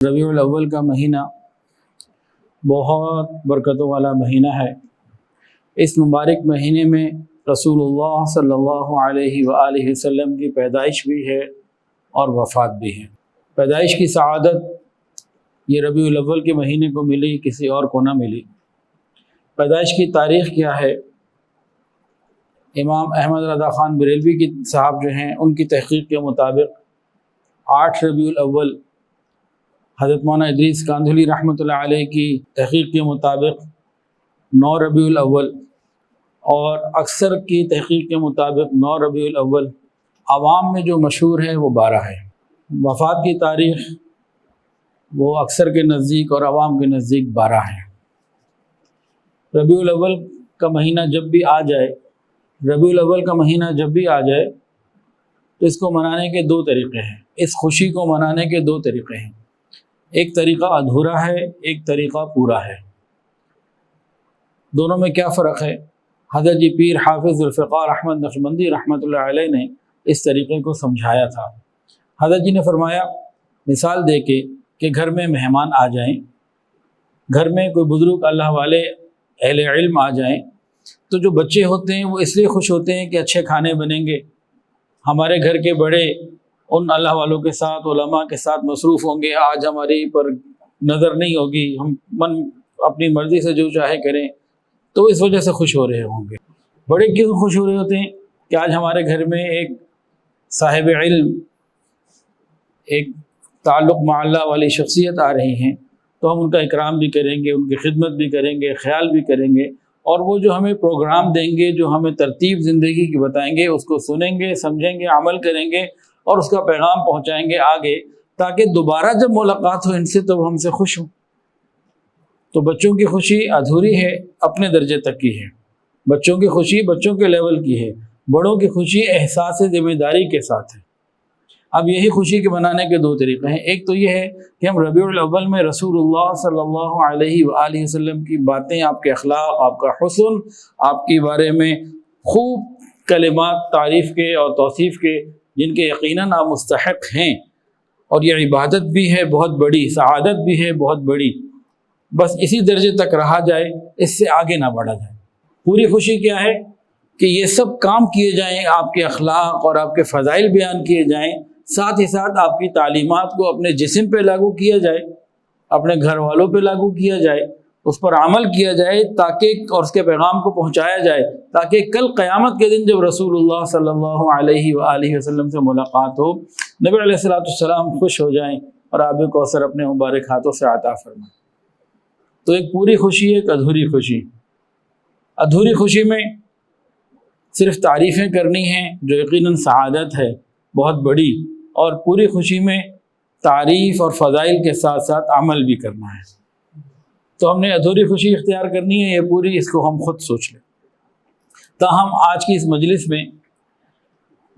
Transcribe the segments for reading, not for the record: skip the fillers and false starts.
ربیع الاول کا مہینہ بہت برکتوں والا مہینہ ہے۔ اس مبارک مہینے میں رسول اللہ صلی اللہ علیہ وآلہ وسلم کی پیدائش بھی ہے اور وفات بھی ہے۔ پیدائش کی سعادت یہ ربیع الاول کے مہینے کو ملی، کسی اور کو نہ ملی۔ پیدائش کی تاریخ کیا ہے؟ امام احمد رضا خان بریلوی کی صاحب جو ہیں ان کی تحقیق کے مطابق 8 ربیع الاول، حضرت مولانا ادریس کاندھلی رحمۃ اللہ علیہ کی تحقیق کے مطابق 9 ربیع الاول، اور اکثر کی تحقیق کے مطابق 9 ربیع الاول، عوام میں جو مشہور ہے وہ 12 ہے۔ وفات کی تاریخ وہ اکثر کے نزدیک اور عوام کے نزدیک 12 ہے۔ ربیع الاول کا مہینہ جب بھی آ جائے، ربیع الاول کا مہینہ جب بھی آ جائے تو اس کو منانے کے 2 طریقے ہیں۔ اس خوشی کو منانے کے 2 طریقے ہیں، ایک طریقہ ادھورا ہے، ایک طریقہ پورا ہے۔ دونوں میں کیا فرق ہے؟ حضرت جی پیر حافظ ذوالفقار احمد نقشبندی رحمۃ اللہ علیہ نے اس طریقے کو سمجھایا تھا۔ حضرت جی نے فرمایا، مثال دے کے کہ گھر میں مہمان آ جائیں، گھر میں کوئی بزرگ اللہ والے اہل علم آ جائیں، تو جو بچے ہوتے ہیں وہ اس لیے خوش ہوتے ہیں کہ اچھے کھانے بنیں گے، ہمارے گھر کے بڑے ان اللہ والوں کے ساتھ، علماء کے ساتھ مصروف ہوں گے، آج ہماری پر نظر نہیں ہوگی، ہم اپنی مرضی سے جو چاہے کریں، تو اس وجہ سے خوش ہو رہے ہوں گے۔ بڑے کیوں خوش ہو رہے ہوتے ہیں کہ آج ہمارے گھر میں ایک صاحب علم، ایک تعلق مع اللہ والی شخصیت آ رہی ہیں، تو ہم ان کا اکرام بھی کریں گے، ان کی خدمت بھی کریں گے، خیال بھی کریں گے، اور وہ جو ہمیں پروگرام دیں گے، جو ہمیں ترتیب زندگی کی بتائیں گے، اس کو سنیں گے، سمجھیں گے، عمل کریں گے اور اس کا پیغام پہنچائیں گے آگے، تاکہ دوبارہ جب ملاقات ہو ان سے تو ہم سے خوش ہوں۔ تو بچوں کی خوشی ادھوری ہے، اپنے درجے تک کی ہے۔ بچوں کی خوشی بچوں کے لیول کی ہے، بڑوں کی خوشی احساس ذمہ داری کے ساتھ ہے۔ اب یہی خوشی کے منانے کے 2 طریقے ہیں۔ ایک تو یہ ہے کہ ہم ربیع الاول میں رسول اللہ صلی اللہ علیہ وآلہ وسلم کی باتیں، آپ کے اخلاق، آپ کا حسن، آپ کے بارے میں خوب کلمات تعریف کے اور توصیف کے، جن کے یقیناً آپ مستحق ہیں، اور یہ عبادت بھی ہے بہت بڑی، سعادت بھی ہے بہت بڑی، بس اسی درجے تک رہا جائے، اس سے آگے نہ بڑھا جائے۔ پوری خوشی کیا ہے کہ یہ سب کام کیے جائیں، آپ کے اخلاق اور آپ کے فضائل بیان کیے جائیں، ساتھ ہی ساتھ آپ کی تعلیمات کو اپنے جسم پہ لاگو کیا جائے، اپنے گھر والوں پہ لاگو کیا جائے، اس پر عمل کیا جائے، تاکہ اور اس کے پیغام کو پہنچایا جائے، تاکہ کل قیامت کے دن جب رسول اللہ صلی اللہ علیہ وآلہ وسلم سے ملاقات ہو، نبی علیہ السلام خوش ہو جائیں اور آب کوثر اپنے مبارک ہاتھوں سے عطا فرمائیں۔ تو ایک پوری خوشی، ایک ادھوری خوشی۔ ادھوری خوشی میں صرف تعریفیں کرنی ہیں، جو یقیناً سعادت ہے بہت بڑی، اور پوری خوشی میں تعریف اور فضائل کے ساتھ ساتھ عمل بھی کرنا ہے۔ تو ہم نے ادھوری خوشی اختیار کرنی ہے، یہ پوری، اس کو ہم خود سوچ لیں۔ تاہم آج کی اس مجلس میں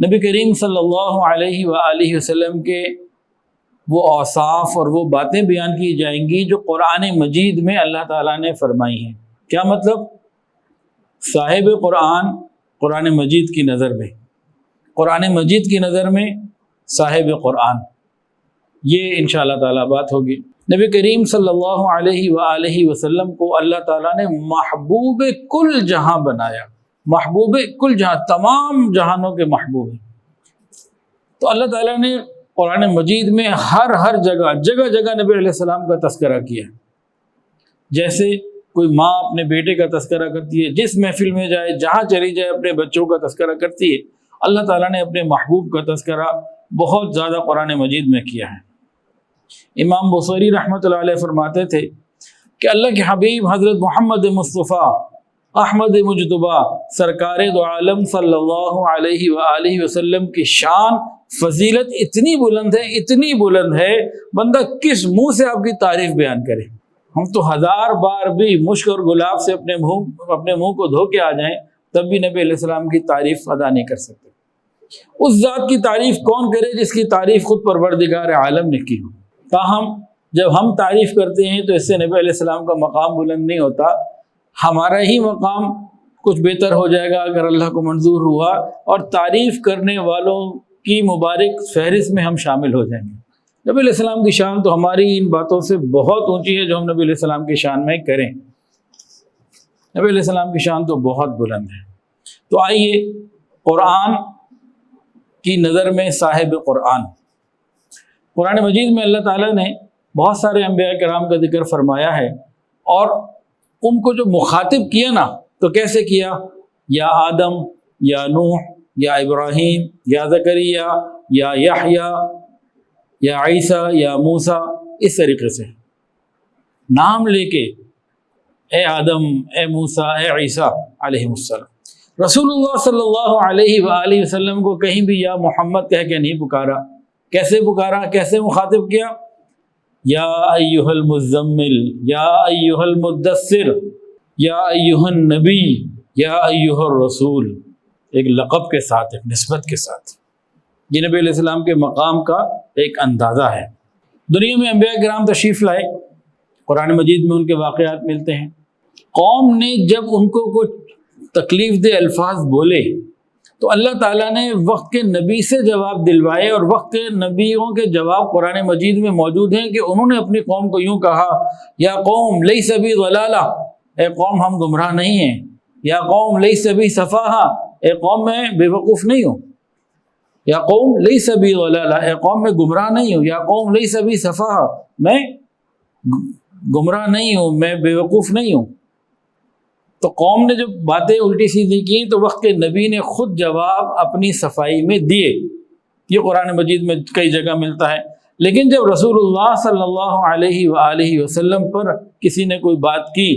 نبی کریم صلی اللہ علیہ وآلہ وسلم کے وہ اوصاف اور وہ باتیں بیان کی جائیں گی جو قرآن مجید میں اللہ تعالیٰ نے فرمائی ہیں۔ کیا مطلب؟ صاحب قرآن، قرآن مجید کی نظر میں، قرآن مجید کی نظر میں صاحب قرآن، یہ انشاءاللہ تعالیٰ بات ہوگی۔ نبی کریم صلی اللہ علیہ وآلہ وسلم کو اللہ تعالیٰ نے محبوب کل جہاں بنایا، محبوب کل جہاں، تمام جہانوں کے محبوب ہیں۔ تو اللہ تعالیٰ نے قرآن مجید میں ہر جگہ جگہ نبی علیہ السلام کا تذکرہ کیا، جیسے کوئی ماں اپنے بیٹے کا تذکرہ کرتی ہے، جس محفل میں جائے، جہاں چلی جائے، اپنے بچوں کا تذکرہ کرتی ہے، اللہ تعالیٰ نے اپنے محبوب کا تذکرہ بہت زیادہ قرآن مجید میں کیا ہے۔ امام بصیری رحمۃ اللہ علیہ فرماتے تھے کہ اللہ کے حبیب حضرت محمد مصطفیٰ احمد مجتبیٰ سرکار دو عالم صلی اللہ علیہ وآلہ وسلم کی شان، فضیلت اتنی بلند ہے، اتنی بلند ہے، بندہ کس منہ سے آپ کی تعریف بیان کرے۔ ہم تو 1000 بار بھی مشک اور گلاب سے اپنے منہ کو دھو کے آ جائیں، تب بھی نبی علیہ السلام کی تعریف ادا نہیں کر سکتے۔ اس ذات کی تعریف کون کرے جس کی تعریف خود پروردگار عالم نے کی ہو۔ تاہم جب ہم تعریف کرتے ہیں تو اس سے نبی علیہ السلام کا مقام بلند نہیں ہوتا، ہمارا ہی مقام کچھ بہتر ہو جائے گا اگر اللہ کو منظور ہوا، اور تعریف کرنے والوں کی مبارک فہرست میں ہم شامل ہو جائیں گے۔ نبی علیہ السلام کی شان تو ہماری ان باتوں سے بہت اونچی ہے جو ہم نبی علیہ السلام کی شان میں کریں. نبی علیہ السلام کی شان تو بہت بلند ہے. تو آئیے قرآن کی نظر میں صاحب قرآن. قرآن مجید میں اللہ تعالیٰ نے بہت سارے انبیاء کرام کا ذکر فرمایا ہے، اور ان کو جو مخاطب کیا نا تو کیسے کیا؟ یا آدم، یا نوح، یا ابراہیم، یا زکریا، یا یحییٰ، یا عیسیٰ، یا موسیٰ، اس طریقے سے نام لے کے، اے آدم، اے موسیٰ، اے عیسیٰ علیہ السلام. رسول اللہ صلی اللہ علیہ وآلہ وسلم کو کہیں بھی یا محمد کہہ کے نہیں پکارا. کیسے پکارا؟ کیسے مخاطب کیا؟ یا ایھا المزمل، یا ایھا المدثر، یا ایھا النبی، یا ایھا الرسول، ایک لقب کے ساتھ، ایک نسبت کے ساتھ. یہ نبی علیہ السلام کے مقام کا ایک اندازہ ہے. دنیا میں انبیاء کرام تشریف لائے، قرآن مجید میں ان کے واقعات ملتے ہیں. قوم نے جب ان کو کچھ تکلیف دہ الفاظ بولے تو اللہ تعالیٰ نے وقت کے نبی سے جواب دلوائے، اور وقت کے نبیوں کے جواب قرآن مجید میں موجود ہیں کہ انہوں نے اپنی قوم کو یوں کہا، یا قوم لیس بی ضلالہ، اے قوم ہم گمراہ نہیں ہیں. یا قوم لیس بی سفاہہ، اے قوم میں بے وقوف نہیں ہوں. یا قوم لیس بی ضلالہ، اے قوم میں گمراہ نہیں ہوں. یا قوم لیس بی سفاہہ، میں گمراہ نہیں ہوں، میں بے وقوف نہیں ہوں. تو قوم نے جب باتیں الٹی سیدھی کی تو وقت کے نبی نے خود جواب اپنی صفائی میں دیے. یہ قرآن مجید میں کئی جگہ ملتا ہے. لیکن جب رسول اللہ صلی اللہ علیہ وآلہ وسلم پر کسی نے کوئی بات کی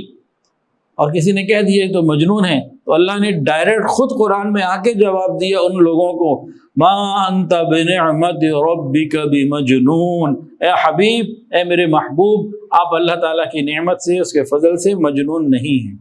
اور کسی نے کہہ دیا تو مجنون ہے، تو اللہ نے ڈائریکٹ خود قرآن میں آ کے جواب دیا ان لوگوں کو، ما انت بنعمت ربک بمجنون، اے حبیب، اے میرے محبوب، آپ اللہ تعالیٰ کی نعمت سے، اس کے فضل سے مجنون نہیں ہیں.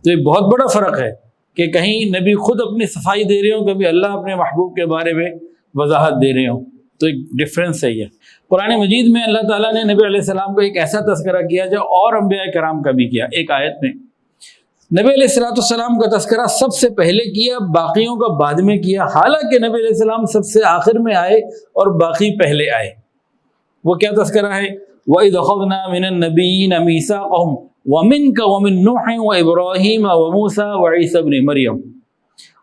تو یہ بہت بڑا فرق ہے کہ کہیں نبی خود اپنی صفائی دے رہے ہوں، کبھی اللہ اپنے محبوب کے بارے میں وضاحت دے رہے ہوں. تو ایک ڈفرینس ہے. یہ قرآن مجید میں اللہ تعالیٰ نے نبی علیہ السلام کو ایک ایسا تذکرہ کیا جو اور انبیاء کرام کا بھی کیا. ایک آیت میں نبی علیہ السلام کا تذکرہ سب سے پہلے کیا، باقیوں کا بعد میں کیا، حالانکہ نبی علیہ السلام سب سے آخر میں آئے اور باقی پہلے آئے. وہ کیا تذکرہ ہے؟ وَإِذْ أَخَذْنَا مِنَ النَّبِيِّينَ مِيثَاقَهُمْ وَمِنْكَ وَمِن نُوحٍ وَإِبْرَاهِيمَ وَمُوسَىٰ وَعِيسَىٰ ابْنِ مَرْيَمَ.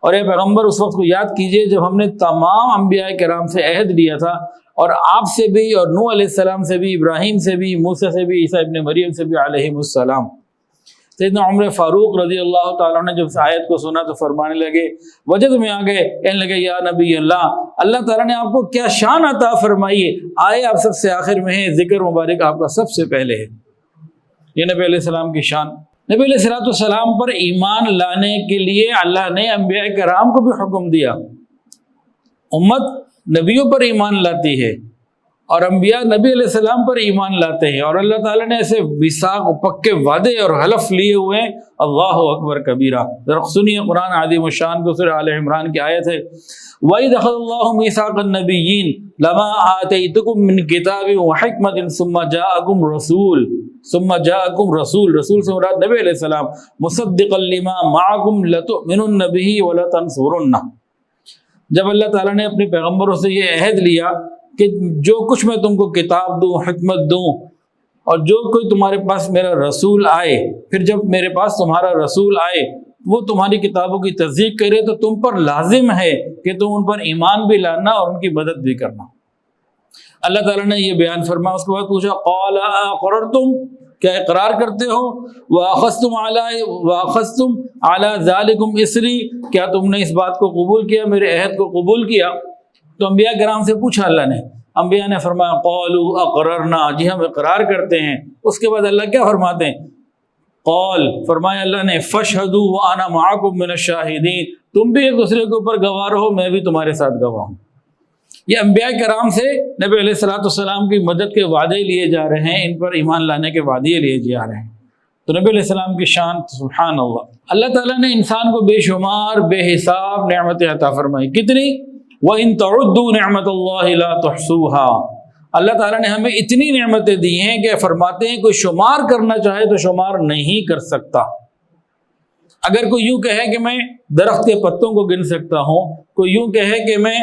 اور اے پیغمبر اس وقت کو یاد کیجئے جب ہم نے تمام انبیاء کرام سے عہد لیا تھا، اور آپ سے بھی، اور نوح علیہ السلام سے بھی، ابراہیم سے بھی، موسیٰ سے بھی، عیسیٰ ابن مریم سے بھی علیہم السلام. سیدنا عمر فاروق رضی اللہ تعالیٰ نے جب اس آیت کو سنا تو فرمانے لگے، وجد میں آ گئے، کہنے لگے یا نبی اللہ، اللہ تعالیٰ نے آپ کو کیا شان عطا فرمائی ہے، آئے آپ سب سے آخر میں ہیں، ذکر مبارک آپ کا سب سے پہلے ہے. یہ نبی علیہ السلام کی شان. نبی علیہ السلام پر ایمان لانے کے لیے اللہ نے انبیاء کرام کو بھی حکم دیا. امت نبیوں پر ایمان لاتی ہے اور انبیاء نبی علیہ السلام پر ایمان لاتے ہیں، اور اللہ تعالیٰ نے ایسے وثاق پکے وعدے اور حلف لیے ہوئے ہیں. اللہ اکبر کبیرہ. ذرا سنیے قرآن عظیم الشان کو، سورہ آل عمران کی آیت ہے، وَإِذْ أَخَذَ اللَّهُ مِيثَاقَ النَّبِيِّينَ لَمَا آتَيْتُكُم مِّن كِتَابٍ وَحِكْمَةٍ ثُمَّ جَاءَكُمْ رَسُولٌ، رسول سے مراد نبی علیہ السلام، مُصَدِّقًا لِّمَا مَعَكُمْ لَتُؤْمِنُنَّ بِهِ وَلَتَنصُرُنَّهُ. جب اللہ تعالیٰ نے اپنے پیغمبروں سے یہ عہد لیا کہ جو کچھ میں تم کو کتاب دوں، حکمت دوں، اور جو کوئی تمہارے پاس میرا رسول آئے، پھر جب میرے پاس تمہارا رسول آئے وہ تمہاری کتابوں کی تصدیق کرے تو تم پر لازم ہے کہ تم ان پر ایمان بھی لانا اور ان کی مدد بھی کرنا. اللہ تعالیٰ نے یہ بیان فرمایا. اس کے بعد پوچھا قال اقررتم، کیا اقرار کرتے ہو؟ واخذتم علی ذالکم اسری، کیا تم نے اس بات کو قبول کیا، میرے عہد کو قبول کیا؟ تو انبیاء کرام سے پوچھا اللہ نے. انبیاء نے فرمایا قالوا اقررنا، جی ہم اقرار کرتے ہیں. اس کے بعد اللہ کیا فرماتے ہیں؟ قال، فرمایا اللہ نے، فاشهدوا وانا معكم من الشاہدین، تم بھی ایک دوسرے کے اوپر گواہ رہو، میں بھی تمہارے ساتھ گواہ ہوں. یہ انبیاء کرام سے نبی علیہ السلام کی مدد کے وعدے لیے جا رہے ہیں، ان پر ایمان لانے کے وعدے لیے جا رہے ہیں. تو نبی علیہ السلام کی شان سبحان اللہ. اللہ تعالیٰ نے انسان کو بے شمار بے حساب نعمتیں عطا فرمائی. کتنی؟ وَإِن تَعُدُّوا نِعْمَةَ اللَّهِ لَا تُحْصُوهَا. اللہ تعالیٰ نے ہمیں اتنی نعمتیں دی ہیں کہ فرماتے ہیں کوئی شمار کرنا چاہے تو شمار نہیں کر سکتا. اگر کوئی یوں کہے کہ میں درخت کے پتوں کو گن سکتا ہوں، کوئی یوں کہے کہ میں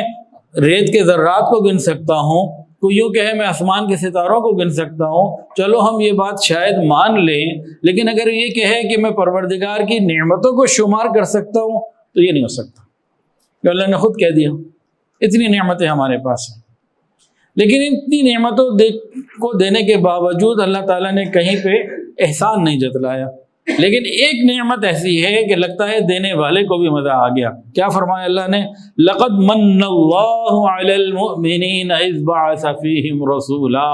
ریت کے ذرات کو گن سکتا ہوں، کوئی یوں کہے میں آسمان کے ستاروں کو گن سکتا ہوں، چلو ہم یہ بات شاید مان لیں، لیکن اگر یہ کہے کہ میں پروردگار کی نعمتوں کو شمار کر سکتا ہوں تو یہ نہیں ہو سکتا، کہ اللہ نے خود کہہ دیا اتنی نعمتیں ہمارے پاس ہیں۔ لیکن اتنی نعمتوں کو دینے کے باوجود اللہ تعالیٰ نے کہیں پہ احسان نہیں جتلایا، لیکن ایک نعمت ایسی ہے کہ لگتا ہے دینے والے کو بھی مزہ آ گیا۔ کیا فرمایا اللہ نے؟ لقد من اللہ علی المؤمنین اذ بعث فیہم رسولا،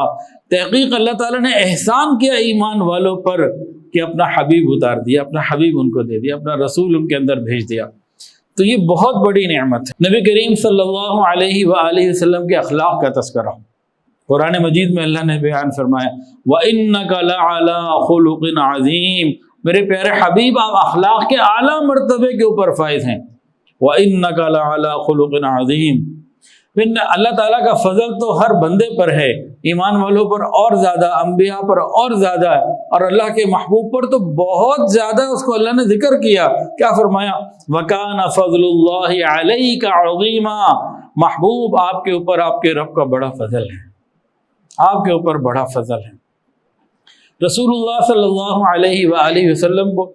تحقیق اللہ تعالیٰ نے احسان کیا ایمان والوں پر کہ اپنا حبیب اتار دیا، اپنا حبیب ان کو دے دیا، اپنا رسول ان کے اندر بھیج دیا۔ تو یہ بہت بڑی نعمت ہے۔ نبی کریم صلی اللہ علیہ وآلہ وسلم کے اخلاق کا تذکرہ قرآن مجید میں اللہ نے بیان فرمایا، وَإِنَّكَ لَعَلَىٰ خُلُقٍ عَظِيمٍ، میرے پیارے حبیب آپ اخلاق کے اعلیٰ مرتبے کے اوپر فائز ہیں۔ وَإِنَّكَ لَعَلَىٰ خُلُقٍ عَظِيمٍ، اللہ تعالیٰ کا فضل تو ہر بندے پر ہے، ایمان والوں پر اور زیادہ، انبیاء پر اور زیادہ، اور اللہ کے محبوب پر تو بہت زیادہ اس کو اللہ نے ذکر کیا۔ کیا فرمایا؟ وَكَانَ فَضْلُ اللَّهِ عَلَيْكَ عَظِيمًا، محبوب آپ کے اوپر آپ کے رب کا بڑا فضل ہے، آپ کے اوپر بڑا فضل ہے۔ رسول اللہ صلی اللہ علیہ وآلہ وسلم کو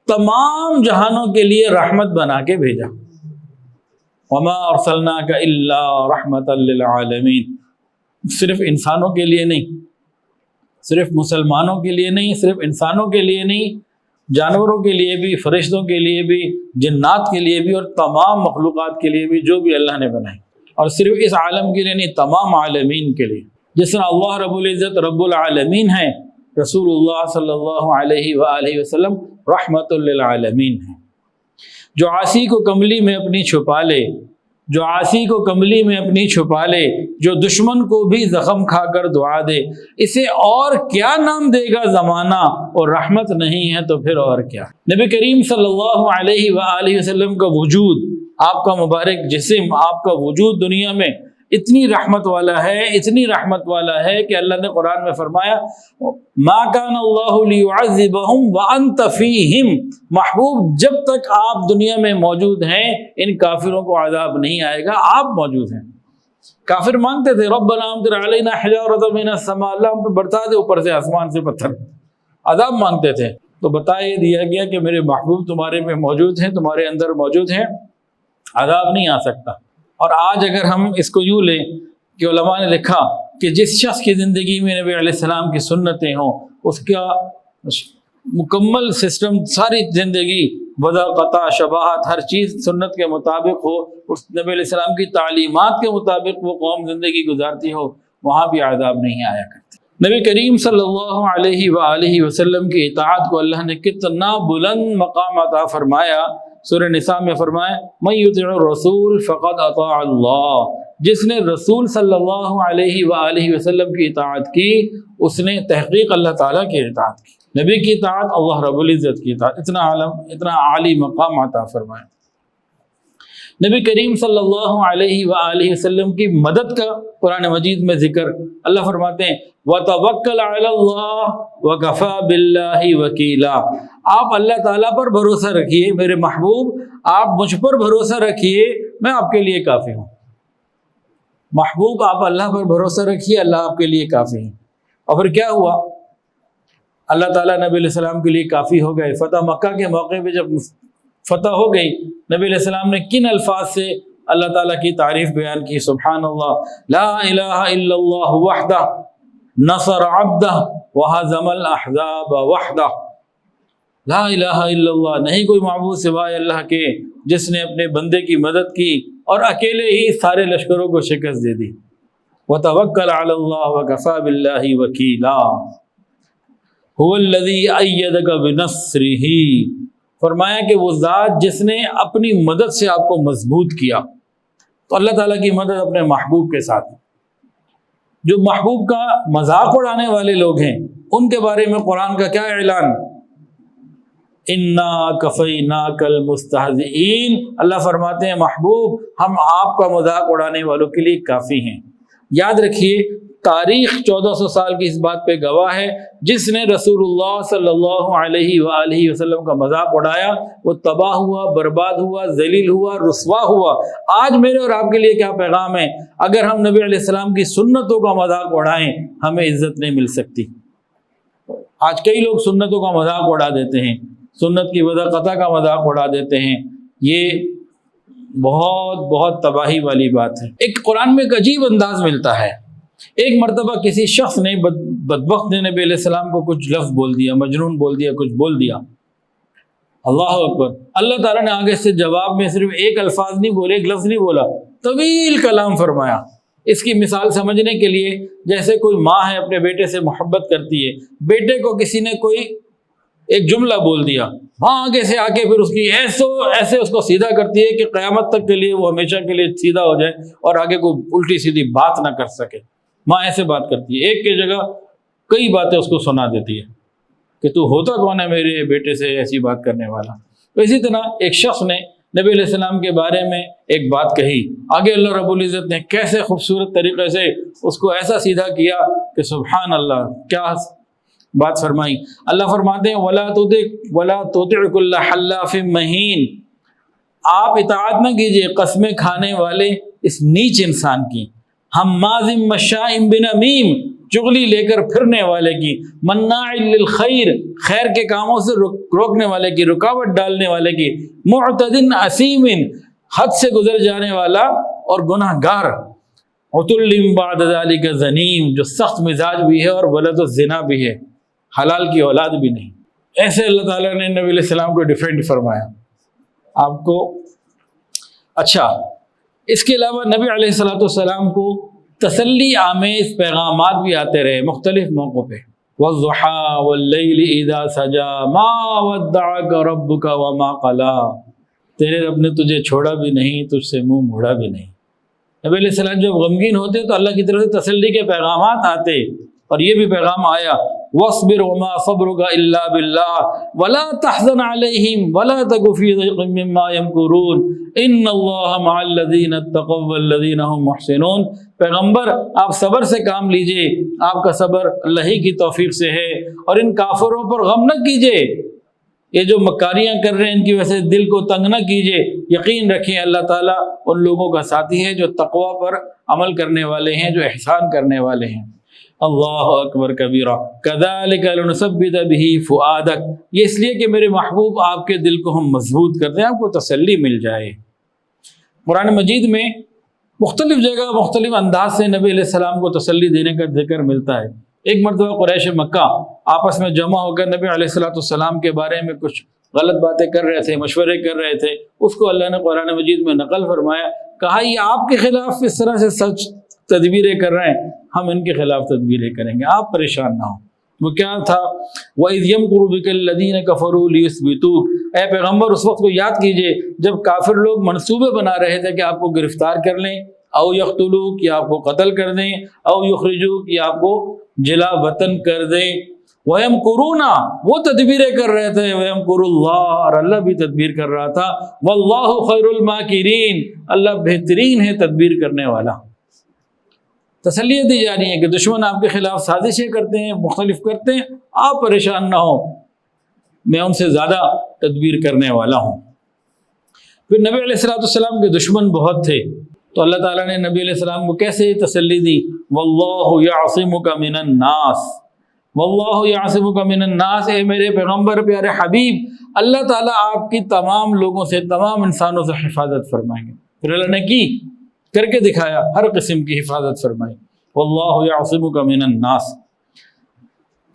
تمام جہانوں کے لیے رحمت بنا کے بھیجا، وما ارسلناک الا رحمۃ للعالمین، صرف انسانوں کے لیے نہیں، صرف مسلمانوں کے لیے نہیں، صرف انسانوں کے لیے نہیں، جانوروں کے لیے بھی، فرشتوں کے لیے بھی، جنات کے لیے بھی، اور تمام مخلوقات کے لیے بھی جو بھی اللہ نے بنائی، اور صرف اس عالم کے لیے نہیں، تمام عالمین کے لیے۔ جس طرح اللہ رب العزت رب العالمین ہے، رسول اللہ صلی اللہ علیہ وآلہ وسلم رحمت للعالمین ہے۔ جو عاصی کو کملی میں اپنی چھپا لے، جو عاصی کو کملی میں اپنی چھپا لے، جو دشمن کو بھی زخم کھا کر دعا دے، اسے اور کیا نام دے گا زمانہ، اور رحمت نہیں ہے تو پھر اور کیا۔ نبی کریم صلی اللہ علیہ وآلہ وسلم کا وجود، آپ کا مبارک جسم، آپ کا وجود دنیا میں اتنی رحمت والا ہے، اتنی رحمت والا ہے کہ اللہ نے قرآن میں فرمایا ما کان اللہ لیعذبہم وانت فیہم، محبوب جب تک آپ دنیا میں موجود ہیں ان کافروں کو عذاب نہیں آئے گا، آپ موجود ہیں۔ کافر مانگتے تھے ربنا امطر علینا حجارۃ من السماء، اللہ ہم پہ برسا دے اوپر سے آسمان سے پتھر، عذاب مانگتے تھے، تو بتا یہ دیا گیا کہ میرے محبوب تمہارے میں موجود ہیں، تمہارے اندر موجود ہیں، عذاب نہیں آ سکتا۔ اور آج اگر ہم اس کو یوں لیں کہ علماء نے لکھا کہ جس شخص کی زندگی میں نبی علیہ السلام کی سنتیں ہوں، اس کا مکمل سسٹم، ساری زندگی وضع قطع شباہت ہر چیز سنت کے مطابق ہو، اس نبی علیہ السلام کی تعلیمات کے مطابق وہ قوم زندگی گزارتی ہو، وہاں بھی عذاب نہیں آیا کرتے۔ نبی کریم صلی اللہ علیہ وآلہ وسلم کی اطاعت کو اللہ نے کتنا بلند مقام عطا فرمایا۔ سورہ نساء میں فرمایا من یطع الرسول فقد اطاع اللہ، جس نے رسول صلی اللہ علیہ وآلہ وسلم کی اطاعت کی اس نے تحقیق اللہ تعالیٰ کی اطاعت کی، نبی کی اطاعت اللہ رب العزت کی اطاعت، اتنا عالی مقام عطا فرمایا۔ نبی کریم صلی اللہ علیہ وآلہ وسلم کی مدد کا قرآن مجید میں ذکر، اللہ فرماتے ہیں وَتَوَكَّلْ عَلَى اللَّهِ وَكَفَى بِاللَّهِ وَكِيلًا، آپ اللہ تعالیٰ پر بھروسہ رکھیے، میرے محبوب آپ مجھ پر بھروسہ رکھیے، میں آپ کے لیے کافی ہوں۔ محبوب آپ اللہ پر بھروسہ رکھیے، اللہ آپ کے لیے کافی ہے۔ اور پھر کیا ہوا؟ اللہ تعالیٰ نبی علیہ السلام کے لیے کافی ہو گئے۔ فتح مکہ کے موقع پہ جب فتح ہو گئی، نبی علیہ السلام نے کن الفاظ سے اللہ تعالیٰ کی تعریف بیان کی؟ سبحان اللہ، لا الہ الا اللہ وحدہ نصر عبدہ وہزم الاحزاب وحدہ، لا الہ الا اللہ، نہیں کوئی معبود سوائے اللہ کے جس نے اپنے بندے کی مدد کی اور اکیلے ہی سارے لشکروں کو شکست دے دی۔ وتوکل علی اللہ وکفی باللہ وکیلا، هو الذی ایدک بنصرہ، فرمایا کہ وہ ذات جس نے اپنی مدد سے آپ کو مضبوط کیا۔ تو اللہ تعالیٰ کی مدد اپنے محبوب کے ساتھ۔ جو محبوب کا مذاق اڑانے والے لوگ ہیں ان کے بارے میں قرآن کا کیا اعلان؟ انا کفیناک المستہزئین، اللہ فرماتے ہیں محبوب ہم آپ کا مذاق اڑانے والوں کے لیے کافی ہیں۔ یاد رکھیے تاریخ 1400 سال کی اس بات پہ گواہ ہے، جس نے رسول اللہ صلی اللہ علیہ وآلہ وسلم کا مذاق اڑایا وہ تباہ ہوا، برباد ہوا، ذلیل ہوا، رسوا ہوا۔ آج میرے اور آپ کے لیے کیا پیغام ہے؟ اگر ہم نبی علیہ السلام کی سنتوں کا مذاق اڑائیں ہمیں عزت نہیں مل سکتی۔ آج کئی لوگ سنتوں کا مذاق اڑا دیتے ہیں، سنت کی وضع قطع کا مذاق اڑا دیتے ہیں، یہ بہت بہت تباہی والی بات ہے۔ ایک قرآن میں ایک عجیب انداز ملتا ہے۔ ایک مرتبہ کسی شخص نے بدبخت نے نبی علیہ السلام کو کچھ لفظ بول دیا، مجنون بول دیا، کچھ بول دیا۔ اللہ اکبر، اللہ تعالیٰ نے آگے سے جواب میں صرف ایک الفاظ نہیں بولے، ایک لفظ نہیں بولا، طویل کلام فرمایا۔ اس کی مثال سمجھنے کے لیے جیسے کوئی ماں ہے اپنے بیٹے سے محبت کرتی ہے، بیٹے کو کسی نے کوئی ایک جملہ بول دیا، ماں آگے سے آ کے پھر اس کی ایسے اس کو سیدھا کرتی ہے کہ قیامت تک کے لیے وہ ہمیشہ کے لیے سیدھا ہو جائے اور آگے کوئی الٹی سیدھی بات نہ کر سکے۔ ماں ایسے بات کرتی ہے، ایک کی جگہ کئی باتیں اس کو سنا دیتی ہے کہ تو ہوتا کون ہے میرے بیٹے سے ایسی بات کرنے والا۔ تو اسی طرح ایک شخص نے نبی علیہ السلام کے بارے میں ایک بات کہی، آگے اللہ رب العزت نے کیسے خوبصورت طریقے سے اس کو ایسا سیدھا کیا کہ سبحان اللہ، کیا بات فرمائی۔ اللہ فرماتے ہیں وَلَا تُطِعْ كُلَّ حَلَّافٍ مَّهِينٍ، آپ اطاعت نہ کیجیے قسمیں کھانے والے اس نیچ انسان کی، حماز مشاء بنمیم، چغلی لے کر پھرنے والے کی، مناع للخیر، خیر کے کاموں سے روکنے والے کی، رکاوٹ ڈالنے والے کی، معتد اثیم، حد سے گزر جانے والا اور گناہ گار، عتل بعد ذلک زنیم، جو سخت مزاج بھی ہے اور ولد الزنا بھی ہے، حلال کی اولاد بھی نہیں۔ ایسے اللہ تعالیٰ نے نبی علیہ السلام کو ڈیفینڈ فرمایا آپ کو۔ اچھا، اس کے علاوہ نبی علیہ السلام کو تسلی آمیز پیغامات بھی آتے رہے مختلف موقعوں پہ۔ وَالضُّحَىٰ وَاللَّيْلِ إِذَا سَجَىٰ مَا وَدَّعَكَ رَبُّكَ وَمَا قَلَىٰ، تیرے رب نے تجھے چھوڑا بھی نہیں، تجھ سے منہ موڑا بھی نہیں۔ نبی علیہ السلام جب غمگین ہوتے تو اللہ کی طرف سے تسلی کے پیغامات آتے، اور یہ بھی پیغام آیا وَاصْبِرْ وَمَا صَبْرُكَ إِلَّا بِاللَّهِ وَلَا تَحْزَنْ عَلَيْهِمْ وَلَا تَكُ فِي ضَيْقٍ مِّمَّا يَمْكُرُونَ إِنَّ اللَّهَ مَعَ الَّذِينَ اتَّقَوْا وَالَّذِينَ هُمْ مُحْسِنُونَ۔ پیغمبر آپ صبر سے کام لیجئے، آپ کا صبر اللہ ہی کی توفیق سے ہے، اور ان کافروں پر غم نہ کیجئے، یہ جو مکاریاں کر رہے ہیں ان کی وجہ سے دل کو تنگ نہ کیجئے، یقین رکھیں اللہ تعالیٰ ان لوگوں کا ساتھی ہے جو تقوی پر عمل کرنے والے ہیں، جو احسان کرنے والے ہیں۔ اللہ اکبر کبیرہ، کذالک لنثبت بہ فؤادک، یہ اس لیے کہ میرے محبوب آپ کے دل کو ہم مضبوط کر دیں، آپ کو تسلی مل جائے۔ قرآن مجید میں مختلف جگہ مختلف انداز سے نبی علیہ السلام کو تسلی دینے کا ذکر ملتا ہے۔ ایک مرتبہ قریش مکہ آپس میں جمع ہو کر نبی علیہ السلام کے بارے میں کچھ غلط باتیں کر رہے تھے، مشورے کر رہے تھے، اس کو اللہ نے قرآن مجید میں نقل فرمایا، کہا یہ آپ کے خلاف اس طرح سے سچ تدبیریں کر رہے ہیں، ہم ان کے خلاف تدبیریں کریں گے، آپ پریشان نہ ہوں۔ وہ کیا تھا؟ وَإِذْ يَمْكُرُ بِكَ الَّذِينَ كَفَرُوا لِيُثْبِتُوكَ، اے پیغمبر اس وقت کو یاد کیجئے جب کافر لوگ منصوبے بنا رہے تھے کہ آپ کو گرفتار کر لیں، او یقتلوک، یا آپ کو قتل کر دیں، او یخرجوک، یا آپ کو جلا وطن کر دیں۔ وَيَمْكُرُونَ، وہ تدبیریں کر رہے تھے، وَيَمْكُرُ اللَّهُ، اور اللہ بھی تدبیر کر رہا تھا، وَاللَّهُ خَيْرُ الْمَاكِرِينَ، اللہ بہترین ہے تدبیر کرنے والا۔ تسلی دی جا رہی ہے کہ دشمن آپ کے خلاف سازشیں کرتے ہیں، مختلف کرتے ہیں، آپ پریشان نہ ہوں، میں ان سے زیادہ تدبیر کرنے والا ہوں۔ پھر نبی علیہ السلام کے دشمن بہت تھے، تو اللہ تعالیٰ نے نبی علیہ السلام کو کیسے تسلی دی؟ وَاللَّهُ يَعْصِمُكَ مِنَ النَّاسِ، وَاللَّهُ يَعْصِمُكَ مِنَ النَّاسِ، اے میرے پیغمبر پیارے حبیب، اللہ تعالیٰ آپ کی تمام لوگوں سے، تمام انسانوں سے حفاظت فرمائیں گے۔ پھر اللہ نے کی کر کے دکھایا، ہر قسم کی حفاظت فرمائی۔ وَاللَّهُ يَعْصِمُكَ مِنَ النَّاسِ،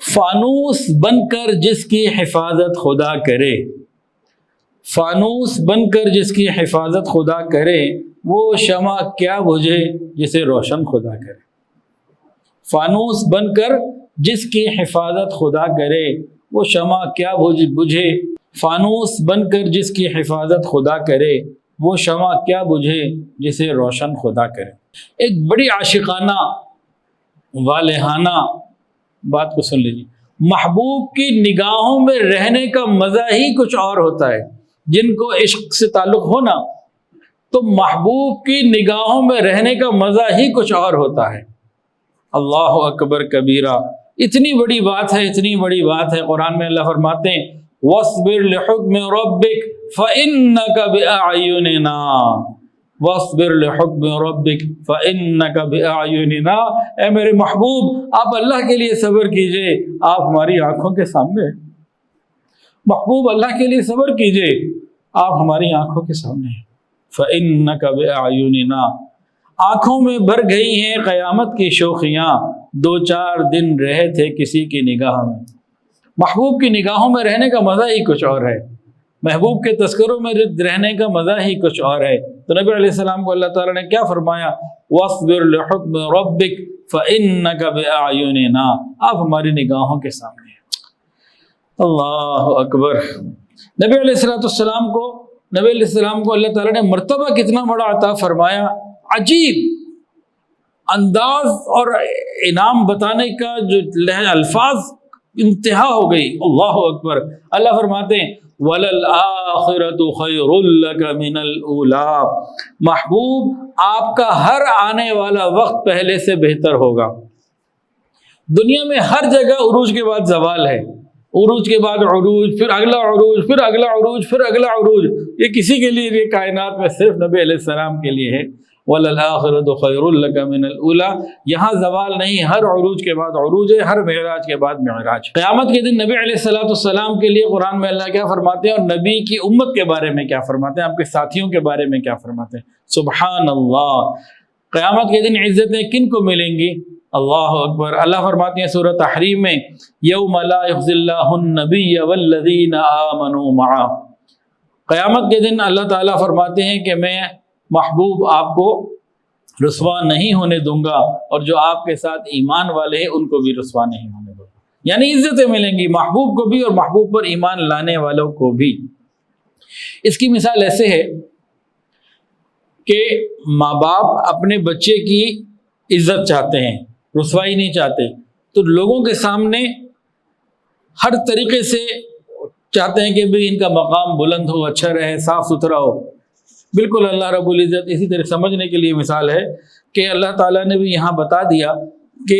فانوس بن کر جس کی حفاظت خدا کرے، فانوس بن کر جس کی حفاظت خدا کرے، وہ شمع کیا بجھے جسے روشن خدا کرے۔ فانوس بن کر جس کی حفاظت خدا کرے، وہ شمع کیا بجھے، فانوس بن کر جس کی حفاظت خدا کرے، وہ شمع کیا بجھے جسے روشن خدا کرے۔ ایک بڑی عاشقانہ والہانہ بات کو سن لیجیے، محبوب کی نگاہوں میں رہنے کا مزہ ہی کچھ اور ہوتا ہے۔ جن کو عشق سے تعلق ہو نا، تو محبوب کی نگاہوں میں رہنے کا مزہ ہی کچھ اور ہوتا ہے۔ اللہ اکبر کبیرہ، اتنی بڑی بات ہے، اتنی بڑی بات ہے۔ قرآن میں اللہ فرماتے ہیں وَاصْبِرْ لِحُكْمِ رَبِّكَ فَإِنَّكَ بِأَعْيُنِنَا، وَاصْبِرْ لِحُكْمِ رَبِّكَ فَإِنَّكَ بِأَعْيُنِنَا۔ اے میرے محبوب آپ اللہ کے لیے صبر کیجئے، آپ ہماری آنکھوں کے سامنے ہیں۔ محبوب اللہ کے لیے صبر کیجئے، آپ ہماری آنکھوں کے سامنے ہیں۔ فَإِنَّكَ بِأَعْيُنِنَا، آنکھوں میں بھر گئی ہیں قیامت کی شوخیاں، 2-4 دن رہے تھے کسی کی نگاہ میں۔ محبوب کی نگاہوں میں رہنے کا مزہ ہی کچھ اور ہے، محبوب کے تذکروں میں رہنے کا مزہ ہی کچھ اور ہے۔ تو نبی علیہ السلام کو اللہ تعالیٰ نے کیا فرمایا؟ وَاصْبِرْ لِحُكْمِ رَبِّكَ فَإِنَّكَ بِأَعْيُنِنَا، آپ ہماری نگاہوں کے سامنے ہیں۔ اللہ اکبر۔ نبی علیہ السلام کو اللہ تعالیٰ نے مرتبہ کتنا بڑا عطا فرمایا، عجیب انداز اور انعام بتانے کا جو لہجہ، الفاظ انتہا ہو گئی۔ اللہ اکبر۔ اللہ فرماتے ہیں وَلَلْآخِرَةُ خَيْرٌ لَكَ مِنَ الْأُولَىٰ، محبوب آپ کا ہر آنے والا وقت پہلے سے بہتر ہوگا۔ دنیا میں ہر جگہ عروج کے بعد زوال ہے، عروج کے بعد عروج، پھر اگلا عروج، پھر اگلا عروج، پھر اگلا عروج۔ یہ کسی کے لیے یہ کائنات میں صرف نبی علیہ السلام کے لیے ہے۔ وَلَلْآخِرَةُ خَيْرٌ لَكَ مِنَ الْأُولَىٰ، یہاں زوال نہیں، ہر عروج کے بعد عروج ہے، ہر معراج کے بعد معراج۔ قیامت کے دن نبی علیہ السلام کے لیے قرآن میں اللہ کیا فرماتے ہیں، اور نبی کی امت کے بارے میں کیا فرماتے ہیں، آپ کے ساتھیوں کے بارے میں کیا فرماتے ہیں؟ سبحان اللہ۔ قیامت کے دن عزتیں کن کو ملیں گی؟ اللہ اکبر۔ اللہ فرماتے ہیں سورۃ تحریم میں یوم لا یخزی اللہ النبی والذین آمنوا معہ، قیامت کے دن اللہ تعالیٰ فرماتے ہیں کہ میں محبوب آپ کو رسوا نہیں ہونے دوں گا، اور جو آپ کے ساتھ ایمان والے ہیں ان کو بھی رسوا نہیں ہونے دوں گا۔ یعنی عزتیں ملیں گی محبوب کو بھی اور محبوب پر ایمان لانے والوں کو بھی۔ اس کی مثال ایسے ہے کہ ماں باپ اپنے بچے کی عزت چاہتے ہیں، رسوائی نہیں چاہتے، تو لوگوں کے سامنے ہر طریقے سے چاہتے ہیں کہ بھی ان کا مقام بلند ہو، اچھا رہے، صاف ستھرا ہو۔ بالکل اللہ رب العزت اسی طرح سمجھنے کے لیے مثال ہے کہ اللہ تعالیٰ نے بھی یہاں بتا دیا کہ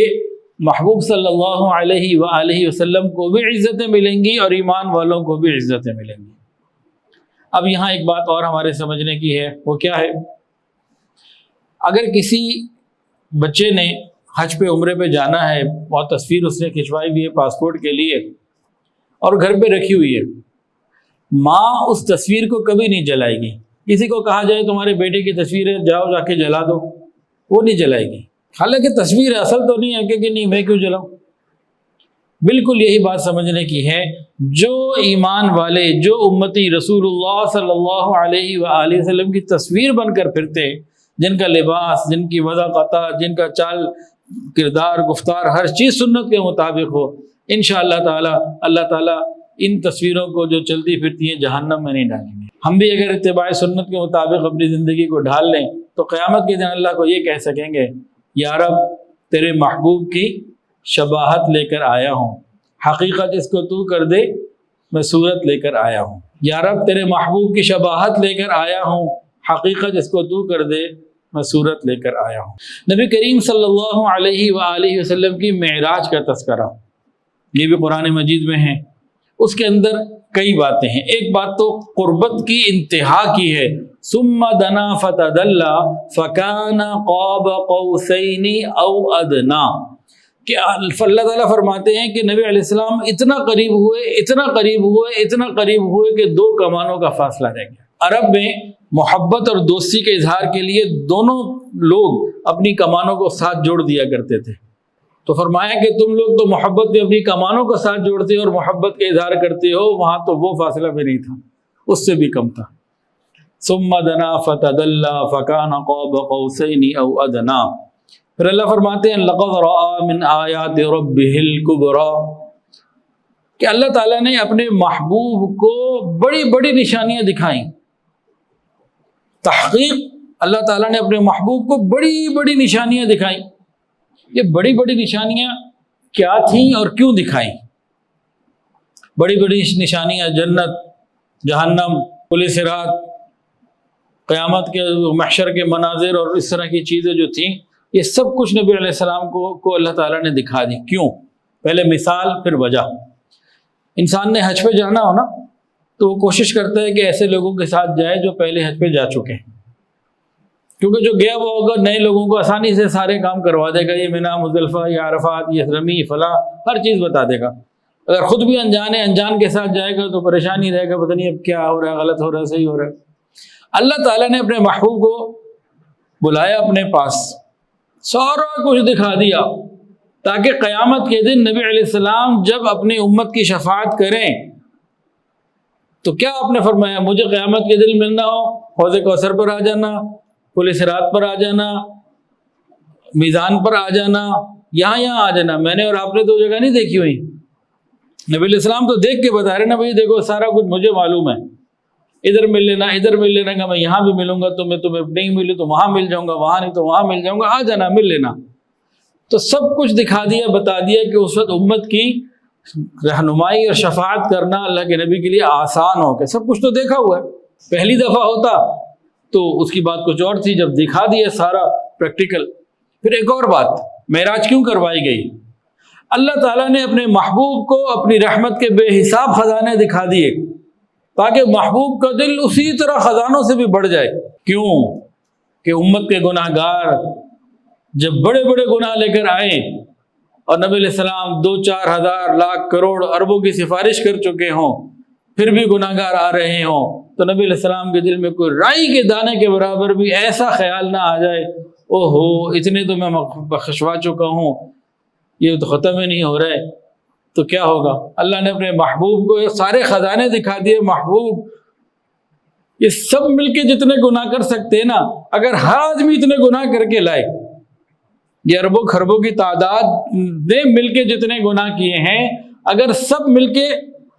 محبوب صلی اللہ علیہ وآلہ وسلم کو بھی عزتیں ملیں گی اور ایمان والوں کو بھی عزتیں ملیں گی۔ اب یہاں ایک بات اور ہمارے سمجھنے کی ہے، وہ کیا ہے؟ اگر کسی بچے نے حج پہ عمرے پہ جانا ہے اور تصویر اس نے کھنچوائی ہوئی ہے پاسپورٹ کے لیے اور گھر پہ رکھی ہوئی ہے، ماں اس تصویر کو کبھی نہیں جلائے گی۔ کسی کو کہا جائے تمہارے بیٹے کی تصویر ہے، جاؤ جا کے جلا دو، وہ نہیں جلائے گی، حالانکہ تصویر اصل تو نہیں ہے کہ نہیں میں کیوں جلاؤں۔ بالکل یہی بات سمجھنے کی ہے، جو ایمان والے، جو امتی رسول اللہ صلی اللہ علیہ وآلہ وسلم کی تصویر بن کر پھرتے، جن کا لباس، جن کی وضاقتہ، جن کا چال کردار گفتار ہر چیز سنت کے مطابق ہو، انشاءاللہ تعالی اللہ تعالیٰ ان تصویروں کو جو چلتی پھرتی ہیں جہنم میں نہیں ڈالیں گے۔ ہم بھی اگر اتباع سنت کے مطابق اپنی زندگی کو ڈھال لیں تو قیامت کے دن اللہ کو یہ کہہ سکیں گے یا رب تیرے محبوب کی شباہت لے کر آیا ہوں، حقیقت اس کو تو کر دے، میں صورت لے کر آیا ہوں۔ یا رب تیرے محبوب کی شباہت لے کر آیا ہوں، حقیقت اس کو تو کر دے، میں صورت لے کر آیا ہوں۔ نبی کریم صلی اللہ علیہ وآلہ وسلم کی معراج کا تذکرہ یہ بھی قرآن مجید میں ہے، اس کے اندر کئی باتیں ہیں۔ ایک بات تو قربت کی انتہا کی ہے، ثم دنا فتدلی فکان قاب قوسین او ادنا، کہ اللہ تعالیٰ فرماتے ہیں کہ نبی علیہ السلام اتنا قریب ہوئے، اتنا قریب ہوئے، اتنا قریب ہوئے کہ 2 کمانوں کا فاصلہ رہ گیا۔ عرب میں محبت اور دوستی کے اظہار کے لیے دونوں لوگ اپنی کمانوں کو ساتھ جوڑ دیا کرتے تھے، تو فرمایا کہ تم لوگ تو محبت میں اپنی کمانوں کو ساتھ جوڑتے ہو اور محبت کا اظہار کرتے ہو، وہاں تو وہ فاصلہ بھی نہیں تھا، اس سے بھی کم تھا۔ ثم دنا فتدلی فکان قاب قوسین او ادنا، پھر اللہ فرماتے ہیں لقد رأى من آیات ربہ الکبریٰ، کہ اللہ تعالیٰ نے اپنے محبوب کو بڑی بڑی نشانیاں دکھائیں۔ تحقیق اللہ تعالیٰ نے اپنے محبوب کو بڑی بڑی نشانیاں دکھائیں۔ یہ بڑی بڑی نشانیاں کیا تھیں اور کیوں دکھائیں؟ بڑی بڑی نشانیاں جنت، جہنم، پل صراط، قیامت کے محشر کے مناظر اور اس طرح کی چیزیں جو تھیں، یہ سب کچھ نبی علیہ السلام کو اللہ تعالیٰ نے دکھا دی. کیوں؟ پہلے مثال پھر وجہ. انسان نے حج پہ جانا ہو نا تو وہ کوشش کرتا ہے کہ ایسے لوگوں کے ساتھ جائے جو پہلے حج پہ جا چکے ہیں، کیونکہ جو گیا وہ ہوگا نئے لوگوں کو آسانی سے سارے کام کروا دے گا. یہ مینا، مزدلفہ، یہ عرفات، یہ رمی، فلاں، ہر چیز بتا دے گا. اگر خود بھی انجان کے ساتھ جائے گا تو پریشانی رہے گا، پتہ نہیں اب کیا ہو رہا ہے، غلط ہو رہا ہے، صحیح ہو رہا ہے. اللہ تعالیٰ نے اپنے محبوب کو بلایا اپنے پاس، سارا کچھ دکھا دیا تاکہ قیامت کے دن نبی علیہ السلام جب اپنی امت کی شفاعت کریں تو کیا آپ نے فرمایا؟ مجھے قیامت کے دن ملنا ہو، حوض کوثر پر آ جانا، پل صراط پر آ جانا، میزان پر آ جانا، یہاں آ جانا. میں نے اور آپ نے تو جگہ نہیں دیکھی ہوئی. نبی علیہ السلام تو دیکھ کے بتا رہے نا، بھائی دیکھو سارا کچھ مجھے معلوم ہے، ادھر مل لینا، ادھر مل لینا گا، میں یہاں بھی ملوں گا، تمہیں نہیں ملی تو وہاں مل جاؤں گا، وہاں نہیں تو وہاں مل جاؤں گا، آ جانا، مل لینا. تو سب کچھ دکھا دیا، بتا دیا کہ اس وقت امت کی رہنمائی اور شفاعت کرنا اللہ کے نبی کے لیے آسان ہو کے. سب کچھ تو دیکھا ہوا ہے. پہلی دفعہ ہوتا تو اس کی بات کچھ اور تھی، جب دکھا دیا سارا پریکٹیکل. پھر ایک اور بات، معراج کیوں کروائی گئی؟ اللہ تعالیٰ نے اپنے محبوب کو اپنی رحمت کے بے حساب خزانے دکھا دیے تاکہ محبوب کا دل اسی طرح خزانوں سے بھی بڑھ جائے. کیوں؟ کہ امت کے گناہ گار جب بڑے بڑے گناہ لے کر آئے اور نبی علیہ السلام 2-4 ہزار لاکھ کروڑ اربوں کی سفارش کر چکے ہوں، پھر بھی گناہ گار آ رہے ہوں، تو نبی علیہ السلام کے دل میں کوئی رائی کے دانے کے برابر بھی ایسا خیال نہ آ جائے، او ہو اتنے تو میں بخشوا چکا ہوں، یہ تو ختم ہی نہیں ہو رہا ہے، تو کیا ہوگا؟ اللہ نے اپنے محبوب کو سارے خزانے دکھا دیے. محبوب یہ سب مل کے جتنے گناہ کر سکتے ہیں نا، اگر ہر آدمی اتنے گناہ کر کے لائے، یہ اربوں خربوں کی تعداد نے مل کے جتنے گناہ کیے ہیں، اگر سب مل کے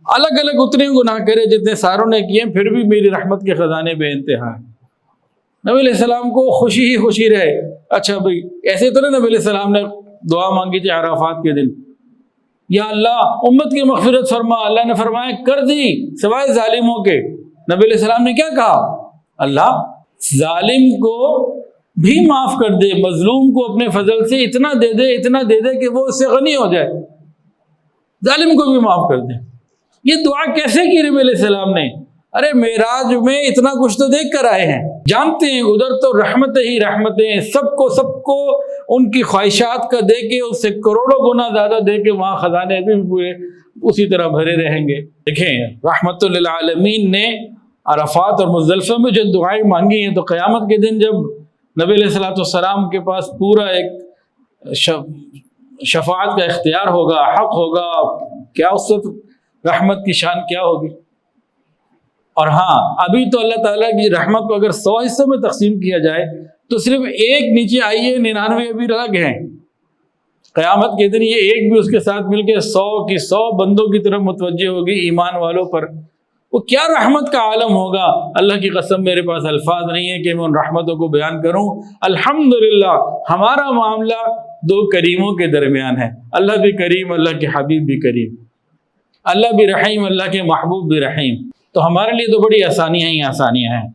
الگ الگ اتنے گناہ کرے جتنے ساروں نے کیے، پھر بھی میری رحمت کے خزانے بے انتہا ہیں. نبی علیہ السلام کو خوشی ہی خوشی رہے. اچھا بھائی، ایسے تو نہیں نبی علیہ السلام نے دعا مانگی تھی عرفات کے دن، یا اللہ امت کی مغفرت فرما. اللہ نے فرمایا کر دی سوائے ظالموں کے. نبی علیہ السلام نے کیا کہا؟ اللہ ظالم کو بھی معاف کر دے، مظلوم کو اپنے فضل سے اتنا دے دے کہ وہ اس سے غنی ہو جائے، ظالم کو بھی معاف کر دے. یہ دعا کیسے کی نبی علیہ السلام نے؟ ارے معراج میں اتنا کچھ تو دیکھ کر آئے ہیں، جانتے ہیں ادھر تو رحمتیں ہی رحمتیں، سب کو ان کی خواہشات کا دے کے اس سے کروڑوں گنا زیادہ دے کے وہاں خزانے بھی پورے اسی طرح بھرے رہیں گے. دیکھیں رحمت للعالمین نے عرفات اور مزدلفہ میں جو دعائیں مانگی ہیں، تو قیامت کے دن جب نبی علیہ السلام کے پاس پورا ایک شفاعت کا اختیار ہوگا، حق ہوگا، کیا اس وقت رحمت کی شان کیا ہوگی. اور ہاں ابھی تو اللہ تعالیٰ کی رحمت کو اگر 100 حصوں میں تقسیم کیا جائے تو صرف ایک نیچے آئی ہے، 99 ابھی الگ ہیں. قیامت کے دن یہ ایک بھی اس کے ساتھ مل کے 100 بندوں کی طرف متوجہ ہوگی، ایمان والوں پر. وہ کیا رحمت کا عالم ہوگا. اللہ کی قسم میرے پاس الفاظ نہیں ہے کہ میں ان رحمتوں کو بیان کروں. الحمدللہ ہمارا معاملہ 2 کریموں کے درمیان ہے، اللہ بھی کریم، اللہ کے حبیب بھی کریم، اللہ بھی رحیم، اللہ کے محبوب بھی رحیم. تو ہمارے لیے تو بڑی آسانیاں ہیں.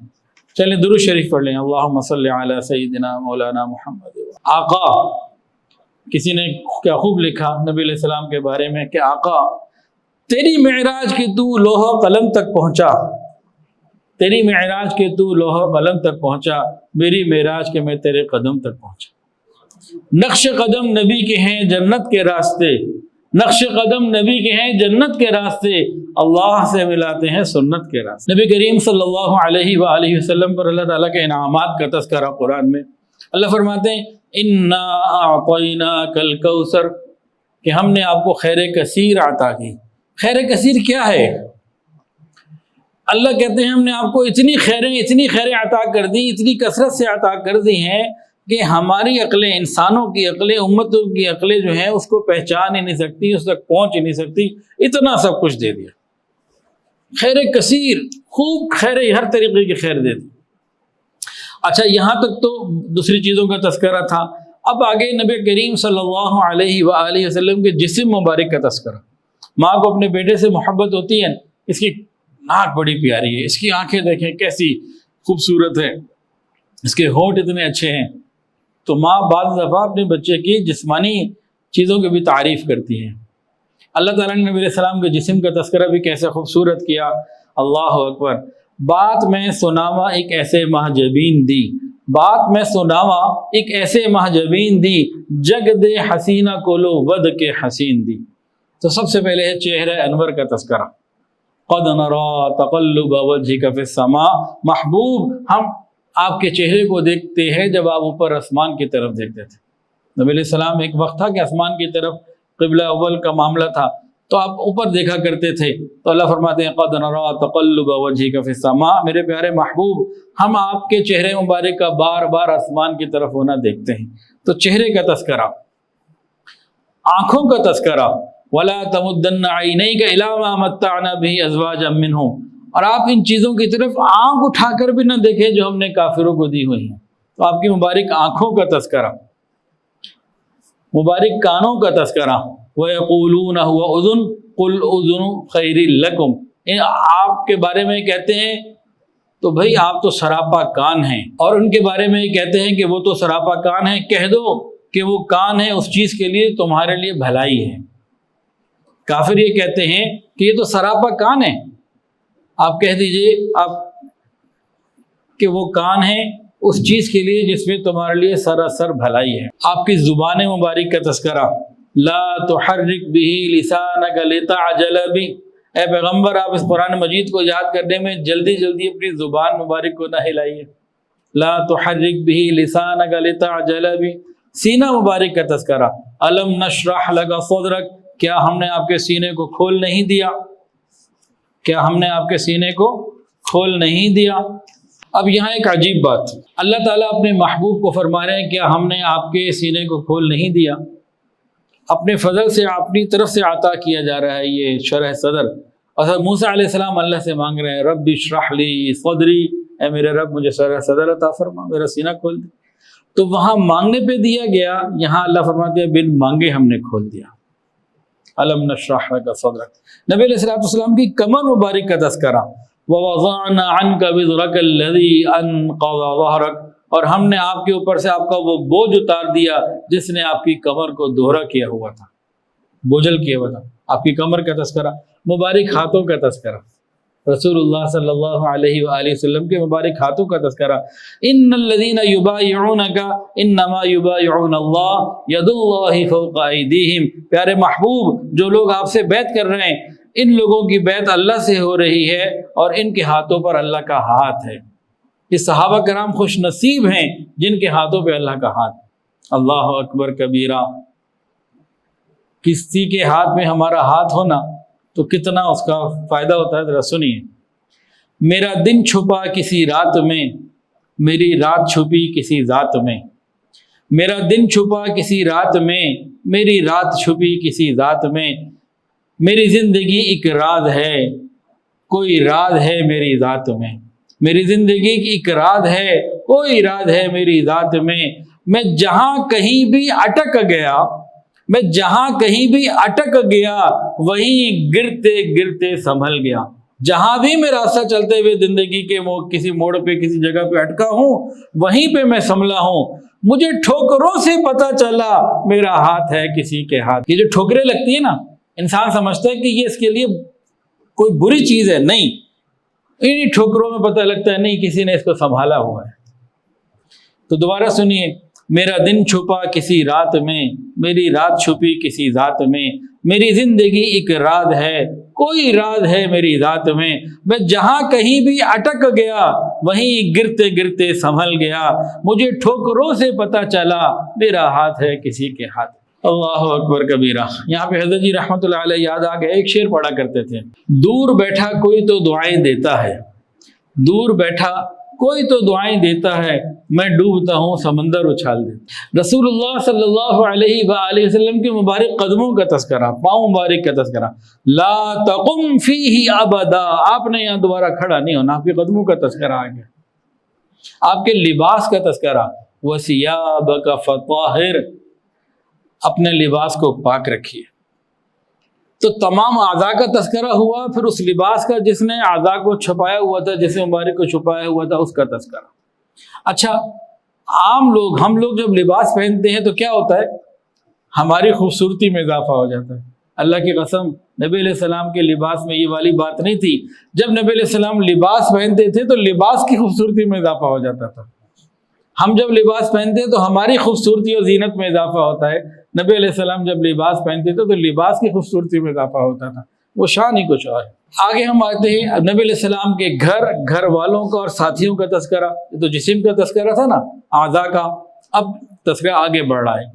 چلیں درود شریف پڑھ لیں. اللہم صلی علی سیدنا مولانا محمد. آقا، کسی نے کیا خوب لکھا نبی علیہ السلام کے بارے میں کہ آقا تیری معراج کے تو لوح قلم تک پہنچا، تیری معراج کے تو لوح قلم تک پہنچا، میری معراج کے میں تیرے قدم تک پہنچا. نقش قدم نبی کے ہیں جنت کے راستے، نقش قدم نبی کے ہیں جنت کے راستے، اللہ سے ملاتے ہیں سنت کے راستے. نبی کریم صلی اللہ علیہ وآلہ وسلم پر اللہ تعالیٰ کے انعامات کا تذکرہ قرآن میں. اللہ فرماتے ہیں انا اعطیناک الکوثر، کہ ہم نے آپ کو خیر کثیر عطا کی. خیر کثیر کیا ہے؟ اللہ کہتے ہیں ہم نے آپ کو اتنی خیریں عطا کر دی، اتنی کثرت سے عطا کر دی ہیں کہ ہماری عقلیں، انسانوں کی عقلیں، امتوں کی عقلیں جو ہیں اس کو پہچان ہی نہیں سکتی، اس تک پہنچ ہی نہیں سکتی، اتنا سب کچھ دے دیا. خیر کثیر، خوب خیر، ہر طریقے کی خیر دے دی. اچھا یہاں تک تو دوسری چیزوں کا تذکرہ تھا. اب آگے نبی کریم صلی اللہ علیہ وآلہ وسلم کے جسم مبارک کا تذکرہ. ماں کو اپنے بیٹے سے محبت ہوتی ہے، اس کی ناک بڑی پیاری ہے، اس کی آنکھیں دیکھیں کیسی خوبصورت ہے، اس کے ہونٹ اتنے اچھے ہیں. تو ماں بعض دفعہ اپنے بچے کی جسمانی چیزوں کی بھی تعریف کرتی ہیں۔ اللہ تعالیٰ نے نبی علیہ السلام کے جسم کا تذکرہ بھی کیسے خوبصورت کیا، اللہ اکبر۔ بات میں سناوا ایک ایسے ماہ جبین دی، بات میں سناوا ایک ایسے ماہ جبین دی، جگ دے حسینہ کولو ود کے حسین دی۔ تو سب سے پہلے ہے چہرہ انور کا تذکرہ، قد نرى تقلب وجهك في السماء، محبوب ہم آپ کے چہرے کو دیکھتے ہیں جب آپ اوپر آسمان کی طرف دیکھتے تھے۔ نبی علیہ السلام ایک وقت تھا کہ آسمان کی طرف قبلہ اول کا معاملہ تھا تو آپ اوپر دیکھا کرتے تھے، تو اللہ فرماتے ہیں قد نرى تقلب وجهك في السماء، میرے پیارے محبوب ہم آپ کے چہرے مبارک کا بار بار آسمان کی طرف ہونا دیکھتے ہیں۔ تو چہرے کا تذکرہ، آنکھوں کا تذکرہ، وَلَا تَمُدَّنَّ عَيْنَيْكَ إِلَىٰ مَا مَتَّعْنَا بِهِ أَزْوَاجًا مِّنْهُمْ، اور آپ ان چیزوں کی طرف آنکھ اٹھا کر بھی نہ دیکھیں جو ہم نے کافروں کو دی ہوئی ہیں۔ تو آپ کی مبارک آنکھوں کا تذکرہ، مبارک کانوں کا تذکرہ، وَيَقُولُونَ هُوَ أُذُنٌ قُلْ أُذُنُ خَيْرٍ لَكُمْ، آپ کے بارے میں کہتے ہیں تو بھائی آپ تو سراپا کان ہیں، اور ان کے بارے میں کہتے ہیں کہ وہ تو سراپا کان ہیں، کہہ دو کہ وہ کان ہے اس چیز کے لیے تمہارے لیے بھلائی ہے۔ کافر یہ کہتے ہیں کہ یہ تو سراپا کان ہے، آپ کہہ دیجئے آپ کہ وہ کان ہے اس چیز کے لیے جس میں تمہارے لیے سراسر بھلائی ہے۔ آپ کی زبان مبارک کا تذکرہ، لا تحرک به لسانک لتعجل به، اے پیغمبر آپ اس قرآن مجید کو یاد کرنے میں جلدی جلدی اپنی زبان مبارک کو نہ ہلائیے۔ لا تحرک به لسانک لتعجل به، سینہ مبارک کا تذکرہ، الم نشرح لک صدرک، کیا ہم نے آپ کے سینے کو کھول نہیں دیا، کیا ہم نے آپ کے سینے کو کھول نہیں دیا۔ اب یہاں ایک عجیب بات، اللہ تعالیٰ اپنے محبوب کو فرما رہے ہیں کیا ہم نے آپ کے سینے کو کھول نہیں دیا، اپنے فضل سے اپنی طرف سے عطا کیا جا رہا ہے یہ شرح صدر۔ اور موسیٰ علیہ السلام اللہ سے مانگ رہے ہیں رب اشرح لی صدری، اے میرے رب مجھے شرح صدر عطا فرما، میرا سینہ کھول دے۔ تو وہاں مانگنے پہ دیا گیا، یہاں اللہ فرماتے ہیں بن مانگے ہم نے کھول دیا۔ الم نشرح لک صدرک، نبی علیہ السلام کی کمر مبارک کا تذکرہ، ووضعنا عنک وزرک الذی انقض ظہرک، اور ہم نے آپ کے اوپر سے آپ کا وہ بوجھ اتار دیا جس نے آپ کی کمر کو دوہرا کیا ہوا تھا، بوجھل کیا ہوا تھا۔ آپ کی کمر کا تذکرہ، مبارک ہاتھوں کا تذکرہ، رسول اللہ صلی اللہ علیہ وآلہ وسلم کے مبارک ہاتھوں کا تذکرہ، ان الذین یبایعونک انما یبایعون اللہ ید اللہ فوق ایدیہم، پیارے محبوب جو لوگ آپ سے بیعت کر رہے ہیں ان لوگوں کی بیعت اللہ سے ہو رہی ہے اور ان کے ہاتھوں پر اللہ کا ہاتھ ہے۔ یہ صحابہ کرام خوش نصیب ہیں جن کے ہاتھوں پہ اللہ کا ہاتھ۔ اللہ اکبر کبیرہ، کسی کے ہاتھ میں ہمارا ہاتھ ہونا تو کتنا اس کا فائدہ ہوتا ہے، ذرا سنیے۔ میرا دن چھپا کسی رات میں، میری رات چھپی کسی ذات میں، میرا دن چھپا کسی رات میں، میری رات چھپی کسی ذات میں، میری زندگی ایک راز ہے کوئی راز ہے میری ذات میں، میری زندگی کی ایک راز ہے کوئی راز ہے میری ذات میں جہاں کہیں بھی اٹک گیا، میں جہاں کہیں بھی اٹک گیا وہیں گرتے گرتے سنبھل گیا۔ جہاں بھی میں راستہ چلتے ہوئے زندگی کے کسی موڑ پہ کسی جگہ پہ اٹکا ہوں وہیں پہ میں سنبھلا ہوں، مجھے ٹھوکروں سے پتہ چلا میرا ہاتھ ہے کسی کے ہاتھ۔ یہ جو ٹھوکریں لگتی ہیں نا، انسان سمجھتا ہے کہ یہ اس کے لیے کوئی بری چیز ہے، نہیں، انہیں ٹھوکروں میں پتہ لگتا ہے نہیں کسی نے اس کو سنبھالا ہوا ہے۔ تو دوبارہ سنیے، میرا دن چھپا کسی رات میں، میری رات چھپی کسی ذات میں، میری زندگی ایک راز ہے کوئی راز ہے میری ذات میں جہاں کہیں بھی اٹک گیا وہیں گرتے گرتے سنبھل گیا، مجھے ٹھوکروں سے پتہ چلا میرا ہاتھ ہے کسی کے ہاتھ۔ اللہ اکبر کبیرہ۔ یہاں پہ حضرت جی رحمۃ اللہ علیہ یاد آ گئے، ایک شعر پڑھا کرتے تھے، دور بیٹھا کوئی تو دعائیں دیتا ہے، دور بیٹھا کوئی تو دعائیں دیتا ہے، میں ڈوبتا ہوں سمندر اچھال دیتا۔ رسول اللہ صلی اللہ علیہ وآلہ وسلم کے مبارک قدموں کا تذکرہ، پاؤں مبارک کا تذکرہ، لا تقم فیہ ابدا، آپ نے یہاں دوبارہ کھڑا نہیں ہونا، آپ کے قدموں کا تذکرہ آ گیا۔ آپ کے لباس کا تذکرہ، وثیابک فطہر، اپنے لباس کو پاک رکھیے۔ تو تمام اعضاء کا تذکرہ ہوا، پھر اس لباس کا جس نے اعضاء کو چھپایا ہوا تھا، جس مبارک کو چھپایا ہوا تھا، اس کا تذکرہ۔ اچھا، عام لوگ، ہم لوگ جب لباس پہنتے ہیں تو کیا ہوتا ہے؟ ہماری خوبصورتی میں اضافہ ہو جاتا ہے۔ اللہ کی قسم نبی علیہ السلام کے لباس میں یہ والی بات نہیں تھی۔ جب نبی علیہ السلام لباس پہنتے تھے تو لباس کی خوبصورتی میں اضافہ ہو جاتا تھا۔ ہم جب لباس پہنتے ہیں تو ہماری خوبصورتی اور زینت میں اضافہ ہوتا ہے۔ نبی علیہ السلام جب لباس پہنتے تھے تو لباس کی خوبصورتی میں اضافہ ہوتا تھا، وہ شان ہی کچھ اور ہے۔ آگے ہم آتے ہیں نبی علیہ السلام کے گھر والوں کا اور ساتھیوں کا تذکرہ۔ یہ تو جسم کا تذکرہ تھا نا، اعضاء کا، اب تذکرہ آگے بڑھ رہا ہے۔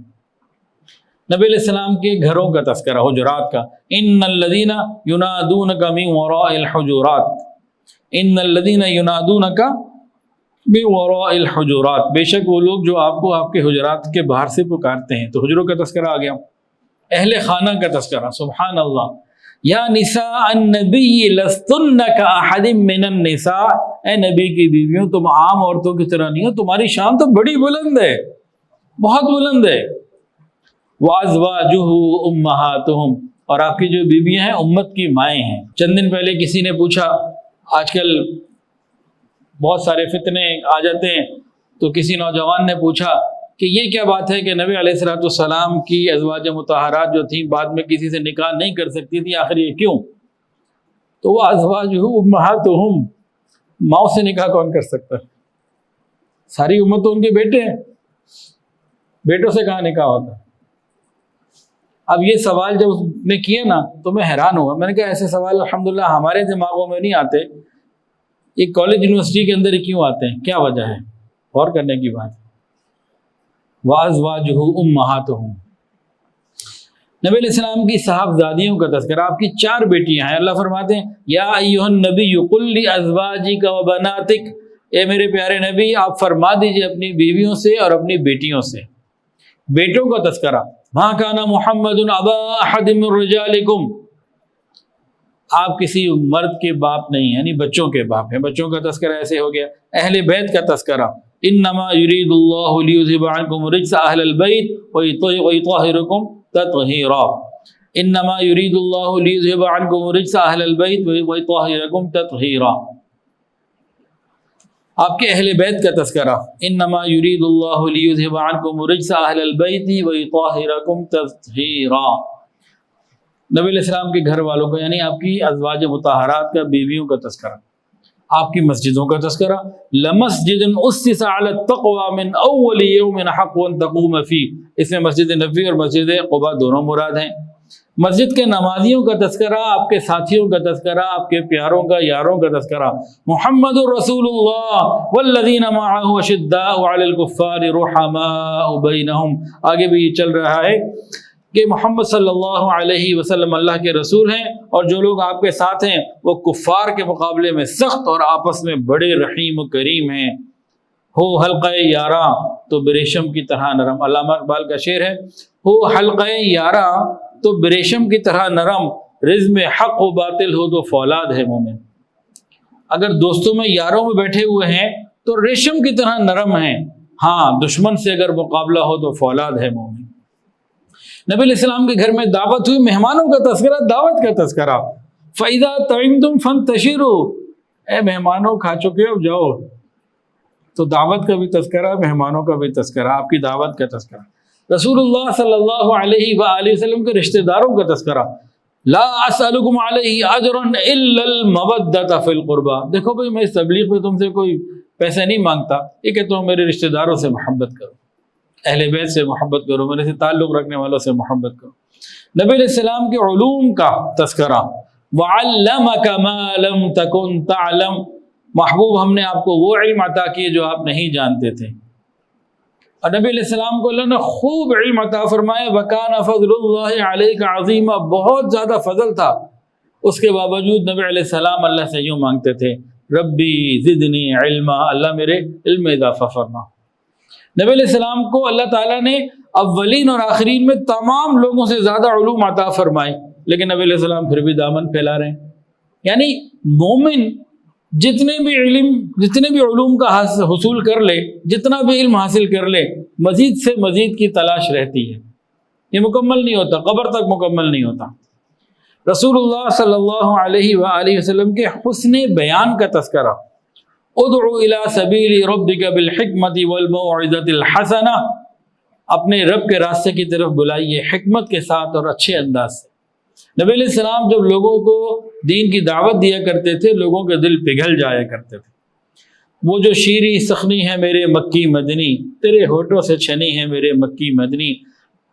نبی علیہ السلام کے گھروں کا تذکرہ، حجرات کا۔ ان الذین ینادونک من وراء الحجرات، ان الذین ینادونک من وراء الحجرات، بے شک وہ لوگ جو آپ کو آپ کے حجرات کے باہر سے پکارتے ہیں۔ تو حجروں کا تذکرہ آ گیا۔ اہل خانہ کا تذکرہ، سبحان اللہ۔ یا نساء النبی لستن کاحد من النساء، اے نبی کی بیویوں تم عام عورتوں کی طرح نہیں ہو، تمہاری شان تو بڑی بلند ہے، بہت بلند ہے۔ وازواجہ امہاتہم، اور آپ کی جو بیویاں ہیں امت کی مائیں ہیں۔ چند دن پہلے کسی نے پوچھا، آج کل بہت سارے فتنے آ جاتے ہیں، تو کسی نوجوان نے پوچھا کہ یہ کیا بات ہے کہ نبی علیہ الصلوۃ والسلام کی ازواج مطہرات جو تھیں بعد میں کسی سے نکاح نہیں کر سکتی تھی، آخر یہ کیوں؟ تو وہ ازواجہ امہاتہم، ماؤں سے نکاح کون کر سکتا ہے؟ ساری امت تو ان کے بیٹے ہیں، بیٹوں سے کہاں نکاح ہوتا ہے؟ اب یہ سوال جب اس نے کیا نا تو میں حیران ہوا۔ میں نے کہا ایسے سوال الحمدللہ ہمارے دماغوں میں نہیں آتے، یہ کالج یونیورسٹی کے اندر ہی کیوں آتے ہیں؟ کیا وجہ ہے؟ غور کرنے کی بات ہے۔ وازواجہ امہاتہم، نبی علیہ السلام کی صاحبزادیوں کا تذکرہ۔ آپ کی 4 بیٹیاں ہیں۔ اللہ فرماتے ہیں یا ایھا النبی قل لازواجک وبناتک، اے میرے پیارے نبی آپ فرما دیجئے اپنی بیویوں سے اور اپنی بیٹیوں سے۔ بیٹوں کا تذکرہ، ما کان محمد ابا احد من رجالکم، آپ کسی مرد کے باپ نہیں ہیں، یعنی بچوں کے باپ ہیں۔ بچوں کا تذکرہ ایسے ہو گیا۔ اہل بیت کا تذکرہ، انما یرید اللہ لیذھب عنکم الرجس اہل البیت ویطہرکم تطہیرا، انما یرید اللہ لیذھب عنکم الرجس اہل البیت ویطہرکم تطہیرا۔ آپ کے اہل بیت کا تذکرہ، انما یرید اللہ لیذھب عنکم الرجس اہل البیت ویطہرکم تطہیرا۔ نبی علیہ السلام کے گھر والوں کا، یعنی آپ کی ازواج مطہرات کا، بیویوں کا تذکرہ۔ آپ کی مسجدوں کا تذکرہ، لمسجد اسس علی التقوی من اول یوم حق ان تقوم فیہ، اس میں مسجد نبوی اور مسجد قباء دونوں مراد ہیں۔ مسجد کے نمازیوں کا تذکرہ، آپ کے ساتھیوں کا تذکرہ، آپ کے پیاروں کا، یاروں کا تذکرہ۔ محمد الرسول اللہ والذین معہ اشداء علی الکفار رحماء بینہم، آگے بھی یہ چل رہا ہے کہ محمد صلی اللہ علیہ وسلم اللہ کے رسول ہیں، اور جو لوگ آپ کے ساتھ ہیں وہ کفار کے مقابلے میں سخت اور آپس میں بڑے رحیم و کریم ہیں۔ ہو حلقہ یاراں تو بریشم کی طرح نرم، علامہ اقبال کا شعر ہے، ہو حلقہ یاراں تو بریشم کی طرح نرم، رزم حق و باطل ہو تو فولاد ہے مومن۔ اگر دوستوں میں، یاروں میں بیٹھے ہوئے ہیں تو ریشم کی طرح نرم ہیں، ہاں دشمن سے اگر مقابلہ ہو تو فولاد ہے مومن۔ نبی علیہ السلام کے گھر میں دعوت ہوئی، مہمانوں کا تذکرہ، دعوت کا تذکرہ۔ فَإِذَا طَعِمْتُمْ فَانْتَشِرُوا، اے مہمانوں کھا چکے ہو جاؤ۔ تو دعوت کا بھی تذکرہ، مہمانوں کا بھی تذکرہ، آپ کی دعوت کا تذکرہ۔ رسول اللہ صلی اللہ علیہ وآلہ وسلم کے رشتہ داروں کا تذکرہ، لا اسألکم علیہ اجرا الا المودۃ فی القربى، دیکھو بھائی میں اس تبلیغ میں تم سے کوئی پیسے نہیں مانگتا، یہ کہ تم میرے رشتہ داروں سے محبت کرو، اہل بیت سے محبت کرو، میرے سے تعلق رکھنے والوں سے محبت کرو۔ نبی علیہ السلام کے علوم کا تذکرہ، وَعَلَّمَكَ مَا لَمْ تَكُنْ تَعْلَمْ، محبوب ہم نے آپ کو وہ علم عطا کیے جو آپ نہیں جانتے تھے۔ اور نبی علیہ السلام کو اللہ نے خوب علم عطا فرمایا، وَكَانَ فَضْلُ اللَّهِ عَلَيْكَ عَظِيمًا، بہت زیادہ فضل تھا، اس کے باوجود نبی علیہ السلام اللہ سے یوں مانگتے تھے، ربی زدنی علما، اللہ میرے علم میں اضافہ فرما۔ نبی علیہ السلام کو اللہ تعالیٰ نے اولین اور آخرین میں تمام لوگوں سے زیادہ علوم عطا فرمائے، لیکن نبی علیہ السلام پھر بھی دامن پھیلا رہے ہیں۔ یعنی مومن جتنے بھی علوم کا حصول کر لے، جتنا بھی علم حاصل کر لے، مزید سے مزید کی تلاش رہتی ہے، یہ مکمل نہیں ہوتا، قبر تک مکمل نہیں ہوتا۔ رسول اللہ صلی اللہ علیہ وآلہ وسلم کے حسن بیان کا تذکرہ، ادعو الی سبیل ربک بالحکمت والموعظۃ الحسنہ، اپنے رب کے راستے کی طرف بلائیے حکمت کے ساتھ اور اچھے انداز سے۔ نبی علیہ السلام جب لوگوں کو دین کی دعوت دیا کرتے تھے لوگوں کے دل پگھل جایا کرتے تھے۔ وہ جو شیریں سخنی ہے میرے مکی مدنی، تیرے ہونٹوں سے چھنی ہے میرے مکی مدنی،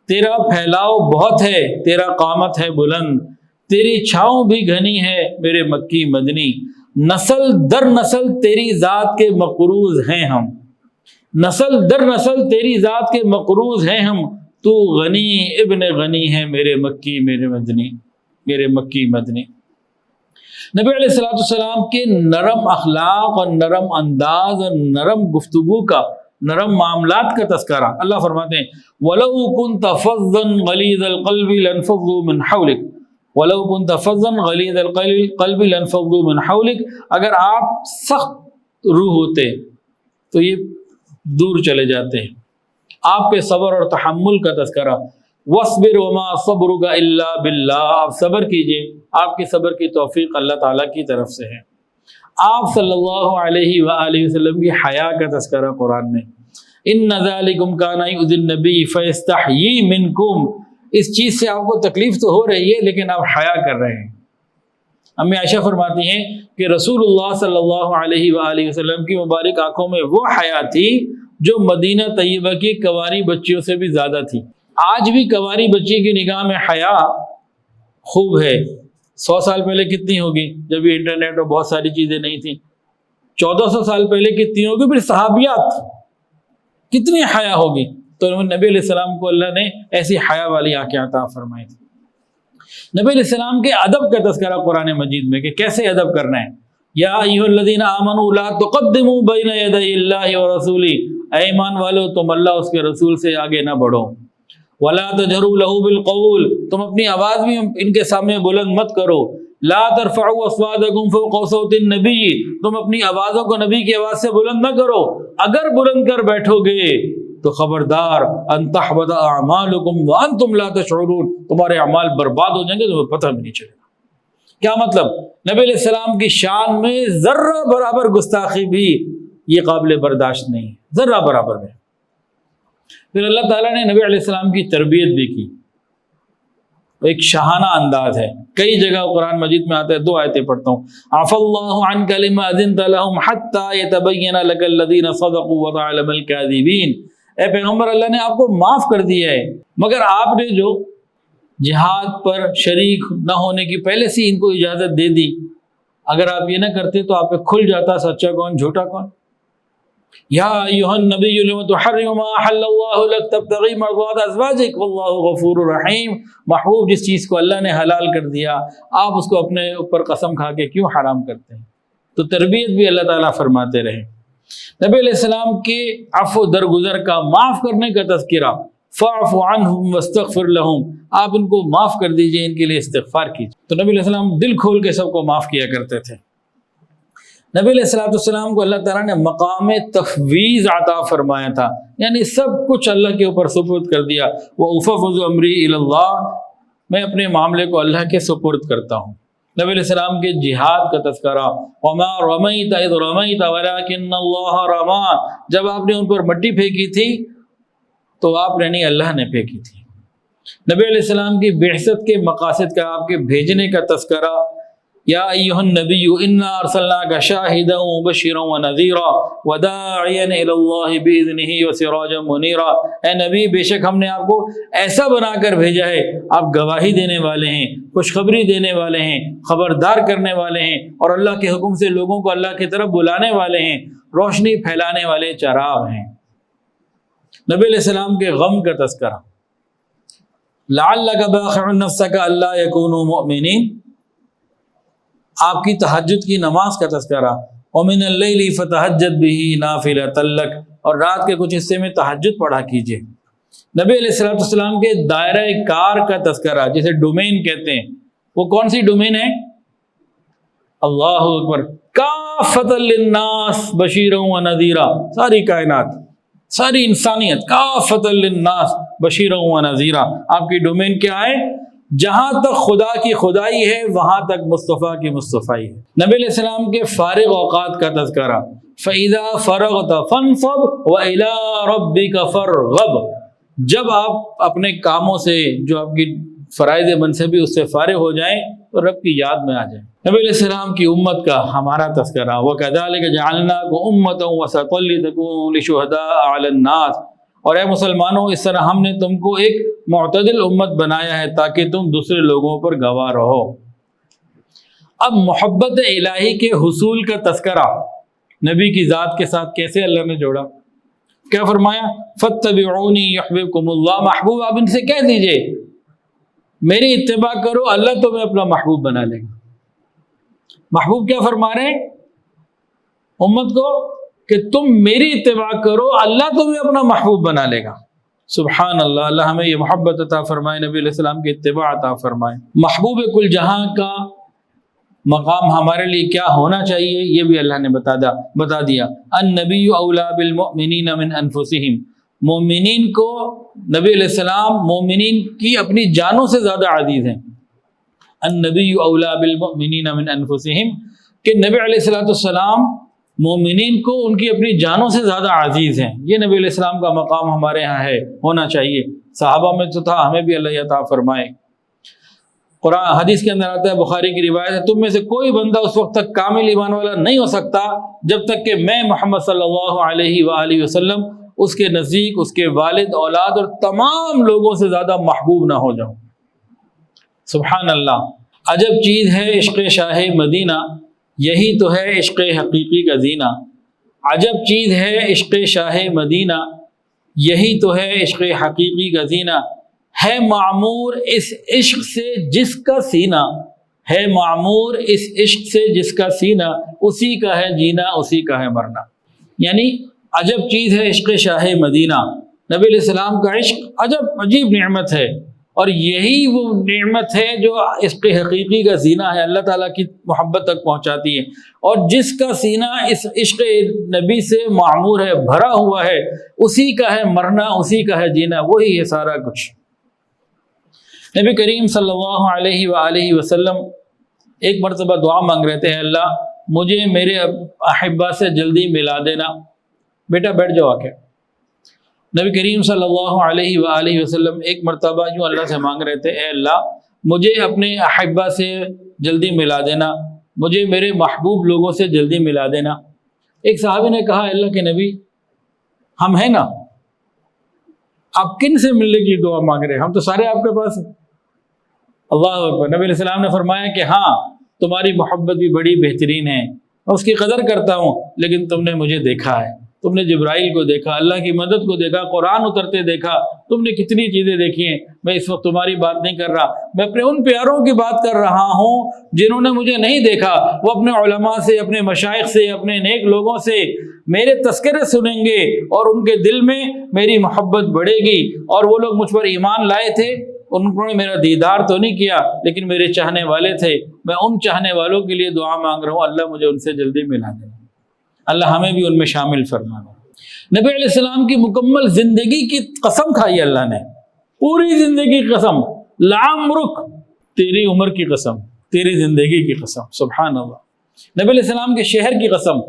تیرا پھیلاؤ بہت ہے، تیرا قامت ہے بلند، تیری چھاؤں بھی گھنی ہے میرے مکی مدنی، نسل در نسل تیری ذات کے مقروض ہیں ہم، نسل در نسل تیری ذات کے مقروض ہیں ہم، تو غنی ابن غنی ہے میرے مکی میرے مدنی میرے مکی مدنی۔ نبی علیہ السلام کے نرم اخلاق اور نرم انداز اور نرم گفتگو کا، نرم معاملات کا تذکرہ اللہ فرماتے ہیں وَلَوْ كُنْتَ فَظًّا غَلِيظَ الْقَلْبِ لَانفَضُّوا مِنْ حَوْلِكَ، وَلَوْ كُنْتَ فَظًّا غَلِيظَ الْقَلْبِ لَانفَضُّوا مِنْ حَوْلِكَ، اگر آپ سخت روح ہوتے تو یہ دور چلے جاتے ہیں۔ آپ کے صبر اور تحمل کا تذکرہ وَاصْبِرْ وَمَا صَبْرُكَ إِلَّا بِاللَّهِ، آپ صبر کیجئے، آپ کی صبر کی توفیق اللہ تعالیٰ کی طرف سے ہے۔ آپ صلی اللہ علیہ وآلہ وسلم کی حیا کا تذکرہ قرآن میں إِنَّ ذَلِكُمْ كَانَ يُؤْذِي النَّبِيَّ فَيَسْتَحْيِي مِنْكُمْ، اس چیز سے آپ کو تکلیف تو ہو رہی ہے لیکن آپ حیا کر رہے ہیں۔ امی عائشہ فرماتی ہیں کہ رسول اللہ صلی اللہ علیہ وآلہ وسلم کی مبارک آنکھوں میں وہ حیا تھی جو مدینہ طیبہ کی کنواری بچیوں سے بھی زیادہ تھی۔ آج بھی کنواری بچی کی نگاہ میں حیا خوب ہے، 100 سال پہلے کتنی ہوگی جب یہ انٹرنیٹ اور بہت ساری چیزیں نہیں تھیں، 1400 سال پہلے کتنی ہوگی، پھر صحابیات کتنی حیا ہوگی۔ تو نبی علیہ السلام کو اللہ نے ایسی حیا والی آنکھیں عطا فرمائی تھی۔ نبی علیہ السلام کے ادب کا تذکرہ قرآن مجید میں کہ کیسے ادب کرنا ہے۔ یا ایھا الذین آمنوا لا تقدموا بین یدی اللہ ورسولہ، اے ایمان والو تم اللہ اس کے رسول سے آگے نہ بڑھو۔ ولا تجهروا له بالقول، تم اپنی آواز بھی ان کے سامنے بلند مت کرو۔ لا ترفعوا اصواتکم فوق صوت النبی، تم اپنی آوازوں کو نبی کی آواز سے بلند نہ کرو، اگر بلند کر بیٹھو گے تو خبردار ان تحبط اعمالکم وانتم لا تشعرون، تمہارے اعمال برباد ہو جائیں گے تمہیں پتہ بھی نہیں چلے گا۔ کیا مطلب؟ نبی علیہ السلام کی شان میں ذرہ برابر گستاخی بھی یہ قابل برداشت نہیں ہے، ذرہ برابر میں۔ پھر اللہ تعالیٰ نے نبی علیہ السلام کی تربیت بھی کی، ایک شاہانہ انداز ہے۔ کئی جگہ قرآن مجید میں آتا ہے، 2 آیتیں پڑھتا ہوں۔ عفا اللہ عنک لما اذنت لهم حتی یتبین لک الذین صدقوا وتعلم الکاذبین، اے پیغمبر اللہ نے آپ کو معاف کر دیا ہے، مگر آپ نے جو جہاد پر شریک نہ ہونے کی پہلے سے ان کو اجازت دے دی، اگر آپ یہ نہ کرتے تو آپ پہ کھل جاتا سچا کون جھوٹا کون۔ یا ایھا النبی لم تحرم ما احل اللہ لک تبتغی مرضات ازواجک واللہ غفور رحیم، محبوب جس چیز کو اللہ نے حلال کر دیا آپ اس کو اپنے اوپر قسم کھا کے کیوں حرام کرتے ہیں۔ تو تربیت بھی اللہ تعالیٰ فرماتے رہے۔ نبی علیہ السلام کے عفو درگزر کا، معاف کرنے کا تذکرہ، فاعف عنہم واستغفر لہم، آپ ان کو معاف کر دیجئے، ان کے لیے استغفار کیجئے۔ تو نبی علیہ السلام دل کھول کے سب کو معاف کیا کرتے تھے۔ نبی علیہ السلام کو اللہ تعالیٰ نے مقام تفویض عطا فرمایا تھا، یعنی سب کچھ اللہ کے اوپر سپرد کر دیا۔ وَأُفَوِّضُ أَمْرِي إِلَى اللَّهِ، میں اپنے معاملے کو اللہ کے سپرد کرتا ہوں۔ نبی علیہ السلام کے جہاد کا تذکرہ، وَمَا رَمَيْتَ إِذْ رَمَيْتَ وَلَكِنَّ اللَّهَ رَمَى، جب آپ نے ان پر مٹی پھینکی تھی تو آپ نے نہیں، اللہ نے پھینکی تھی۔ نبی علیہ السلام کی بعثت کے مقاصد کا، آپ کے بھیجنے کا تذکرہ، یا ایھا النبی انا ارسلناک شاہدا ومبشرا ونذیرا وداعیا الی اللہ باذنہ وسراجا منیرا، اے نبی بے شک ہم نے آپ کو ایسا بنا کر بھیجا ہے، آپ گواہی دینے والے ہیں، خوشخبری دینے والے ہیں، خبردار کرنے والے ہیں، اور اللہ کے حکم سے لوگوں کو اللہ کی طرف بلانے والے ہیں، روشنی پھیلانے والے چراغ ہیں۔ نبی علیہ السلام کے غم کا تذکرہ، لعلک باخع نفسک الا یکونوا مؤمنین، آپ کی تہجد کی نماز کا تذکرہ، وَمِنَ اللَّيْلِ فَتَهَجَّدْ بِهِ نَافِلَةً لَكَ، اور رات کے کچھ حصے میں تہجد پڑھا کیجئے۔ نبی علیہ السلام کے دائرہ کار کا تذکرہ، جسے ڈومین کہتے ہیں، وہ کون سی ڈومین ہے؟ اللہ اکبر، کافۃ للناس بشیرا ونذیرا، ساری کائنات، ساری انسانیت، کافۃ للناس بشیرا ونذیرا، آپ کی ڈومین کیا ہے؟ جہاں تک خدا کی خدائی ہے وہاں تک مصطفیٰ کی مصطفیٰ ہے۔ نبی علیہ السلام کے فارغ اوقات کا تذکرہ، فَإِذَا فَرَغْتَ فَانْصَبْ وَإِلَىٰ رَبِّكَ فَارْغَب، جب آپ اپنے کاموں سے جو آپ کی فرائض منصبی اس سے فارغ ہو جائیں تو رب کی یاد میں آ جائیں۔ نبی علیہ السلام کی امت کا ہمارا تذکرہ، وَكَذَلِكَ جَعَلْنَاكُمْ أُمَّةً وَسَطًا لِتَكُونُوا لِشُهَدَاءَ عَلَى النَّاسِ، اور اے مسلمانوں اس طرح ہم نے تم کو ایک معتدل امت بنایا ہے تاکہ تم دوسرے لوگوں پر گواہ رہو۔ اب محبت الہی کے حصول کا تذکرہ نبی کی ذات کے ساتھ کیسے اللہ نے جوڑا؟ کیا فرمایا؟ فَاتَّبِعُونِي يُحْبِبْكُمُ اللَّهُ، محبوب آپ ان سے کہہ دیجئے میری اتباع کرو، اللہ تمہیں اپنا محبوب بنا لے گا۔ محبوب کیا فرما رہے ہیں امت کو؟ کہ تم میری اتباع کرو، اللہ تمہیں اپنا محبوب بنا لے گا۔ سبحان اللہ، اللہ ہمیں یہ محبت عطا فرمائے، نبی علیہ السلام کی اتباع عطا فرمائے۔ محبوب کل جہاں کا مقام ہمارے لیے کیا ہونا چاہیے یہ بھی اللہ نے بتا دیا۔ النبی اولا بالمؤمنین من انفسہم، مومنین کو نبی علیہ السلام مومنین کی اپنی جانوں سے زیادہ عزیز ہیں۔ النبی اولا بالمؤمنین من انفسہم، کہ نبی علیہ السلام مومنین کو ان کی اپنی جانوں سے زیادہ عزیز ہیں۔ یہ نبی علیہ السلام کا مقام ہمارے ہاں ہے، ہونا چاہیے۔ صحابہ میں تو تھا، ہمیں بھی اللہ عطا فرمائے۔ قرآن حدیث کے اندر آتا ہے، بخاری کی روایت ہے، تم میں سے کوئی بندہ اس وقت تک کامل ایمان والا نہیں ہو سکتا جب تک کہ میں محمد صلی اللہ علیہ وآلہ وسلم اس کے نزدیک اس کے والد، اولاد اور تمام لوگوں سے زیادہ محبوب نہ ہو جاؤں۔ سبحان اللہ، عجب چیز ہے عشق شاہ مدینہ، یہی تو ہے عشق حقیقی کا زینہ۔ عجب چیز ہے عشق شاہ مدینہ، یہی تو ہے عشق حقیقی کا زینہ۔ ہے معمور اس عشق سے جس کا سینہ، ہے معمور اس عشق سے جس کا سینہ، اسی کا ہے جینا اسی کا ہے مرنا۔ یعنی عجب چیز ہے عشق شاہ مدینہ، نبی علیہ السلام کا عشق عجیب نعمت ہے، اور یہی وہ نعمت ہے جو عشق حقیقی کا سینہ ہے، اللہ تعالیٰ کی محبت تک پہنچاتی ہے۔ اور جس کا سینہ اس عشق نبی سے معمور ہے، بھرا ہوا ہے، اسی کا ہے مرنا اسی کا ہے جینا، وہی ہے سارا کچھ۔ نبی کریم صلی اللہ علیہ وآلہ وسلم ایک مرتبہ دعا مانگ رہے تھے، اللہ مجھے میرے احبہ سے جلدی ملا دینا۔ بیٹا بیٹھ جاؤ آ کے۔ نبی کریم صلی اللہ علیہ وآلہ وسلم ایک مرتبہ یوں اللہ سے مانگ رہے تھے، اے اللہ مجھے اپنے احبہ سے جلدی ملا دینا، مجھے میرے محبوب لوگوں سے جلدی ملا دینا۔ ایک صحابی نے کہا، اللہ کے نبی ہم ہیں نا، آپ کن سے ملنے کی دعا مانگ رہے ہیں؟ ہم تو سارے آپ کے پاس ہیں۔ اللہ اکبر۔ نبی علیہ السلام نے فرمایا کہ ہاں تمہاری محبت بھی بڑی بہترین ہے، میں اس کی قدر کرتا ہوں، لیکن تم نے مجھے دیکھا ہے، تم نے جبرائیل کو دیکھا، اللہ کی مدد کو دیکھا، قرآن اترتے دیکھا، تم نے کتنی چیزیں دیکھی ہیں۔ میں اس وقت تمہاری بات نہیں کر رہا، میں اپنے ان پیاروں کی بات کر رہا ہوں جنہوں نے مجھے نہیں دیکھا۔ وہ اپنے علماء سے، اپنے مشائخ سے، اپنے نیک لوگوں سے میرے تذکرے سنیں گے اور ان کے دل میں میری محبت بڑھے گی، اور وہ لوگ مجھ پر ایمان لائے تھے، انہوں نے میرا دیدار تو نہیں کیا لیکن میرے چاہنے والے تھے۔ میں ان چاہنے والوں کے لیے دعا مانگ رہا ہوں، اللہ مجھے ان سے جلدی ملا دے، اللہ ہمیں بھی ان میں شامل فرمانا۔ نبی علیہ السلام کی مکمل زندگی کی قسم کھائی اللہ نے، پوری زندگی کی قسم، لعمرک، تیری عمر کی قسم، تیری زندگی کی قسم، سبحان اللہ۔ نبی علیہ السلام کے شہر کی قسم،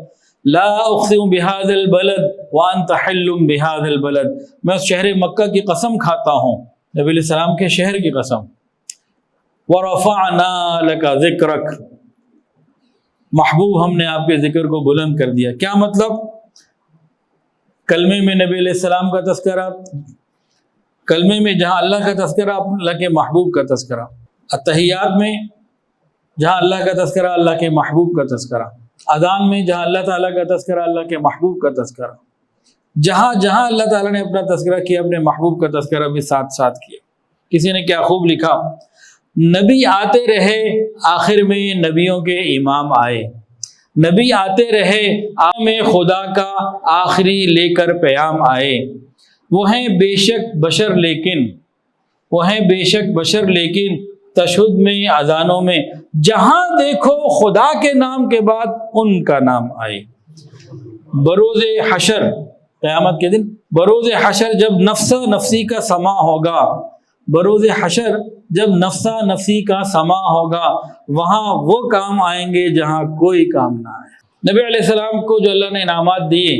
لا اقسم بهذا البلد وانت حل بهذا البلد، میں اس شہر مکہ کی قسم کھاتا ہوں، نبی علیہ السلام کے شہر کی قسم۔ ورفعنا لك ذکرک، محبوب ہم نے آپ کے ذکر کو بلند کر دیا۔ کیا مطلب؟ کلمے میں نبی علیہ السلام کا تذکرہ، کلمے میں جہاں اللہ کا تذکرہ، اللہ کے محبوب کا تذکرہ، اتحیات میں جہاں اللہ کا تذکرہ، اللہ کے محبوب کا تذکرہ، اذان میں جہاں اللہ تعالیٰ کا تذکرہ، اللہ کے محبوب کا تذکرہ، جہاں جہاں اللہ تعالیٰ نے اپنا تذکرہ کیا، اپنے محبوب کا تذکرہ بھی ساتھ ساتھ کیا۔ کسی نے کیا خوب لکھا، نبی آتے رہے آخر میں نبیوں کے امام آئے، نبی آتے رہے میں خدا کا آخری لے کر پیام آئے، وہ ہیں بے شک بشر لیکن، وہ ہیں بے شک بشر لیکن، تشہد میں اذانوں میں جہاں دیکھو خدا کے نام کے بعد ان کا نام آئے۔ بروز حشر، قیامت کے دن، بروز حشر جب نفسا نفسی کا سما ہوگا، بروز حشر جب نفسا نفسی کا سما ہوگا، وہاں وہ کام آئیں گے جہاں کوئی کام نہ آئے۔ نبی علیہ السلام کو جو اللہ نے انعامات دیے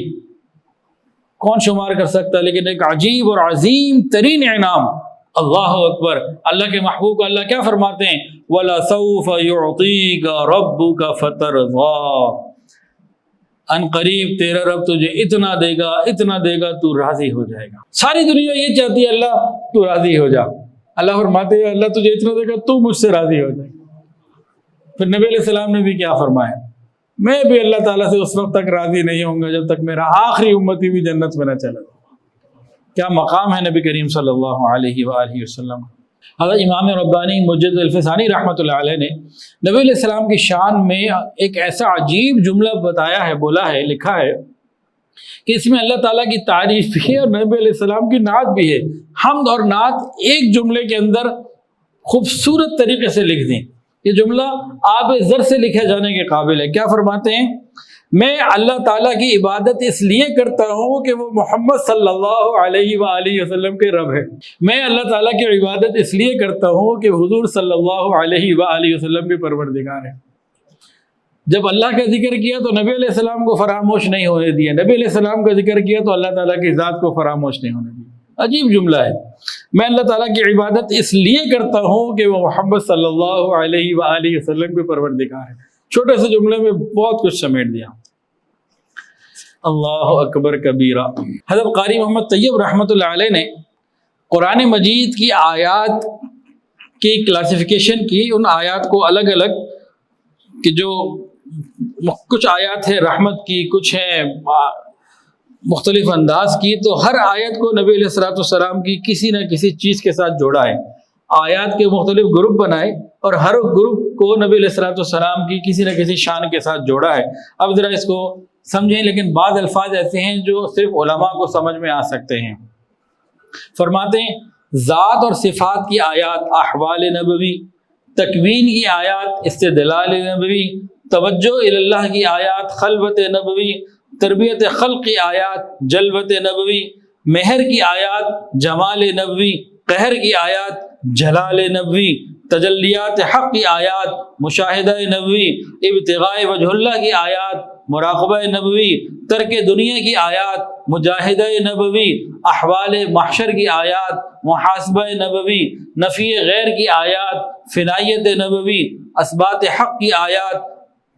کون شمار کر سکتا ہے، لیکن ایک عجیب اور عظیم ترین انعام، اللہ اکبر، اللہ کے محبوب کو اللہ کیا فرماتے ہیں، وَلَسَوْفَ يُعْطِيكَ رَبُّكَ فَتَرْضَىٰ، ان قریب تیرا رب تجھے اتنا دے گا، اتنا دے گا، تو راضی ہو جائے گا۔ ساری دنیا یہ چاہتی ہے اللہ تو راضی ہو جا، اللہ فرماتے ہیں اللہ تجھے اتنا دے گا تو مجھ سے راضی ہو جائے گا۔ پھر نبی علیہ السلام نے بھی کیا فرمایا، میں بھی اللہ تعالیٰ سے اس وقت تک راضی نہیں ہوں گا جب تک میرا آخری امتی بھی جنت میں نہ چلا جائے۔ کیا مقام ہے نبی کریم صلی اللہ علیہ وآلہ وسلم۔ حضرت امام ربانی مجد الفسانی رحمۃ اللہ علیہ نے نبی علیہ السلام کی شان میں ایک ایسا عجیب جملہ بتایا ہے، بولا ہے، لکھا ہے کہ اس میں اللہ تعالیٰ کی تعریف بھی ہے اور نبی علیہ السلام کی نعت بھی ہے۔ حمد اور نعت ایک جملے کے اندر خوبصورت طریقے سے لکھ دیں۔ یہ جملہ آب زر سے لکھے جانے کے قابل ہے۔ کیا فرماتے ہیں، میں اللہ تعالیٰ کی عبادت اس لیے کرتا ہوں کہ وہ محمد صلی اللہ علیہ وآلہ وسلم کے رب ہے۔ میں اللہ تعالیٰ کی عبادت اس لیے کرتا ہوں کہ حضور صلی اللہ علیہ وآلہ وسلم کے پروردگار ہیں۔ جب اللہ کا ذکر کیا تو نبی علیہ السلام کو فراموش نہیں ہونے دیا، نبی علیہ السلام کا ذکر کیا تو اللہ تعالیٰ کی ذات کو فراموش نہیں ہونے دیا۔ عجیب جملہ ہے، میں اللہ تعالیٰ کی عبادت اس لیے کرتا ہوں کہ وہ محمد صلی اللہ علیہ وآلہ وسلم کے پروردگار ہیں۔ چھوٹے سے جملے میں بہت کچھ سمیٹ دیا۔ اللہ اکبر کبیرہ۔ حضرت قاری محمد طیب رحمۃ اللہ علیہ نے قرآن مجید کی آیات کی کلاسیفیکیشن کی، ان آیات کو الگ الگ، کہ جو کچھ آیات ہے رحمت کی، کچھ ہیں مختلف انداز کی، تو ہر آیت کو نبی علیہ الصلوۃ والسلام کی کسی نہ کسی چیز کے ساتھ جوڑا ہے۔ آیات کے مختلف گروپ بنائے اور ہر گروپ کو نبی علیہ الصلوۃ والسلام کی کسی نہ کسی شان کے ساتھ جوڑا ہے۔ اب ذرا اس کو سمجھیں، لیکن بعض الفاظ ایسے ہیں جو صرف علماء کو سمجھ میں آ سکتے ہیں۔ فرماتے ہیں ذات اور صفات کی آیات احوال نبوی، تکوین کی آیات استدلال نبوی، توجہ اللہ کی آیات خلوت نبوی، تربیت خلق کی آیات جلوت نبوی، مہر کی آیات جمال نبوی، قہر کی آیات جلال نبوی، تجلیات حق کی آیات مشاہدہ نبوی، ابتغاء وجہ اللہ کی آیات مراقبہ نبوی، ترک دنیا کی آیات مجاہدہ نبوی، احوال محشر کی آیات محاسبہ نبوی، نفی غیر کی آیات فنائیت نبوی، اثبات حق کی آیات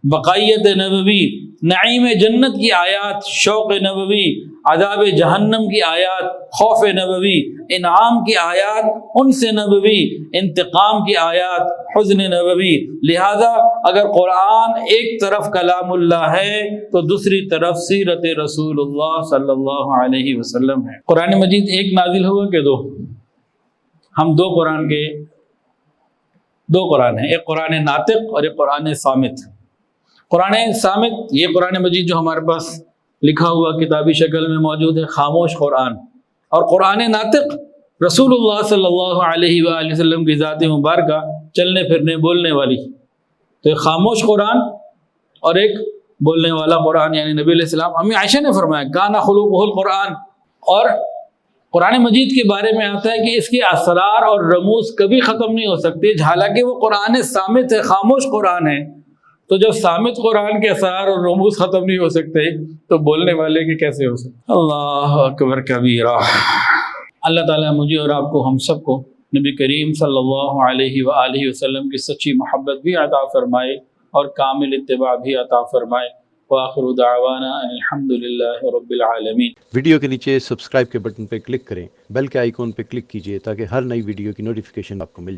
بقائیت نبوی، نعیم جنت کی آیات شوق نبوی، عذاب جہنم کی آیات خوف نبوی، انعام کی آیات انس نبوی، انتقام کی آیات حزن نبوی۔ لہذا اگر قرآن ایک طرف کلام اللہ ہے تو دوسری طرف سیرت رسول اللہ صلی اللہ علیہ وسلم ہے۔ قرآن مجید ایک نازل ہوا کہ دو؟ ہم دو قرآن ہیں، ایک قرآن ناطق اور ایک قرآن صامت۔ قرآن صامت یہ قرآن مجید جو ہمارے پاس لکھا ہوا کتابی شکل میں موجود ہے، خاموش قرآن، اور قرآن ناطق رسول اللہ صلی اللہ علیہ وآلہ وسلم کی ذات مبارکہ چلنے پھرنے بولنے والی۔ تو ایک خاموش قرآن اور ایک بولنے والا قرآن، یعنی نبی علیہ السلام، امی عائشہ نے فرمایا کانا خلقہ القرآن۔ اور قرآن مجید کے بارے میں آتا ہے کہ اس کے اسرار اور رموز کبھی ختم نہیں ہو سکتے، حالانکہ وہ قرآن صامت ہے، خاموش قرآن ہے۔ تو جب صامت قرآن کے اسرار اور رموز ختم نہیں ہو سکتے تو بولنے والے کے کیسے ہو سکتے؟ اللہ اکبر کبیرہ۔ اللہ تعالیٰ مجھے اور آپ کو، ہم سب کو، نبی کریم صلی اللہ علیہ وآلہ وسلم کی سچی محبت بھی عطا فرمائے اور کامل اتباع بھی عطا فرمائے۔ وآخر دعوانا ان الحمدللہ رب العالمین۔ ویڈیو کے نیچے سبسکرائب کے بٹن پہ کلک کریں، بیل کے آئیکن پہ کلک کیجئے تاکہ ہر نئی ویڈیو کی نوٹیفیکیشن آپ کو مل جائے۔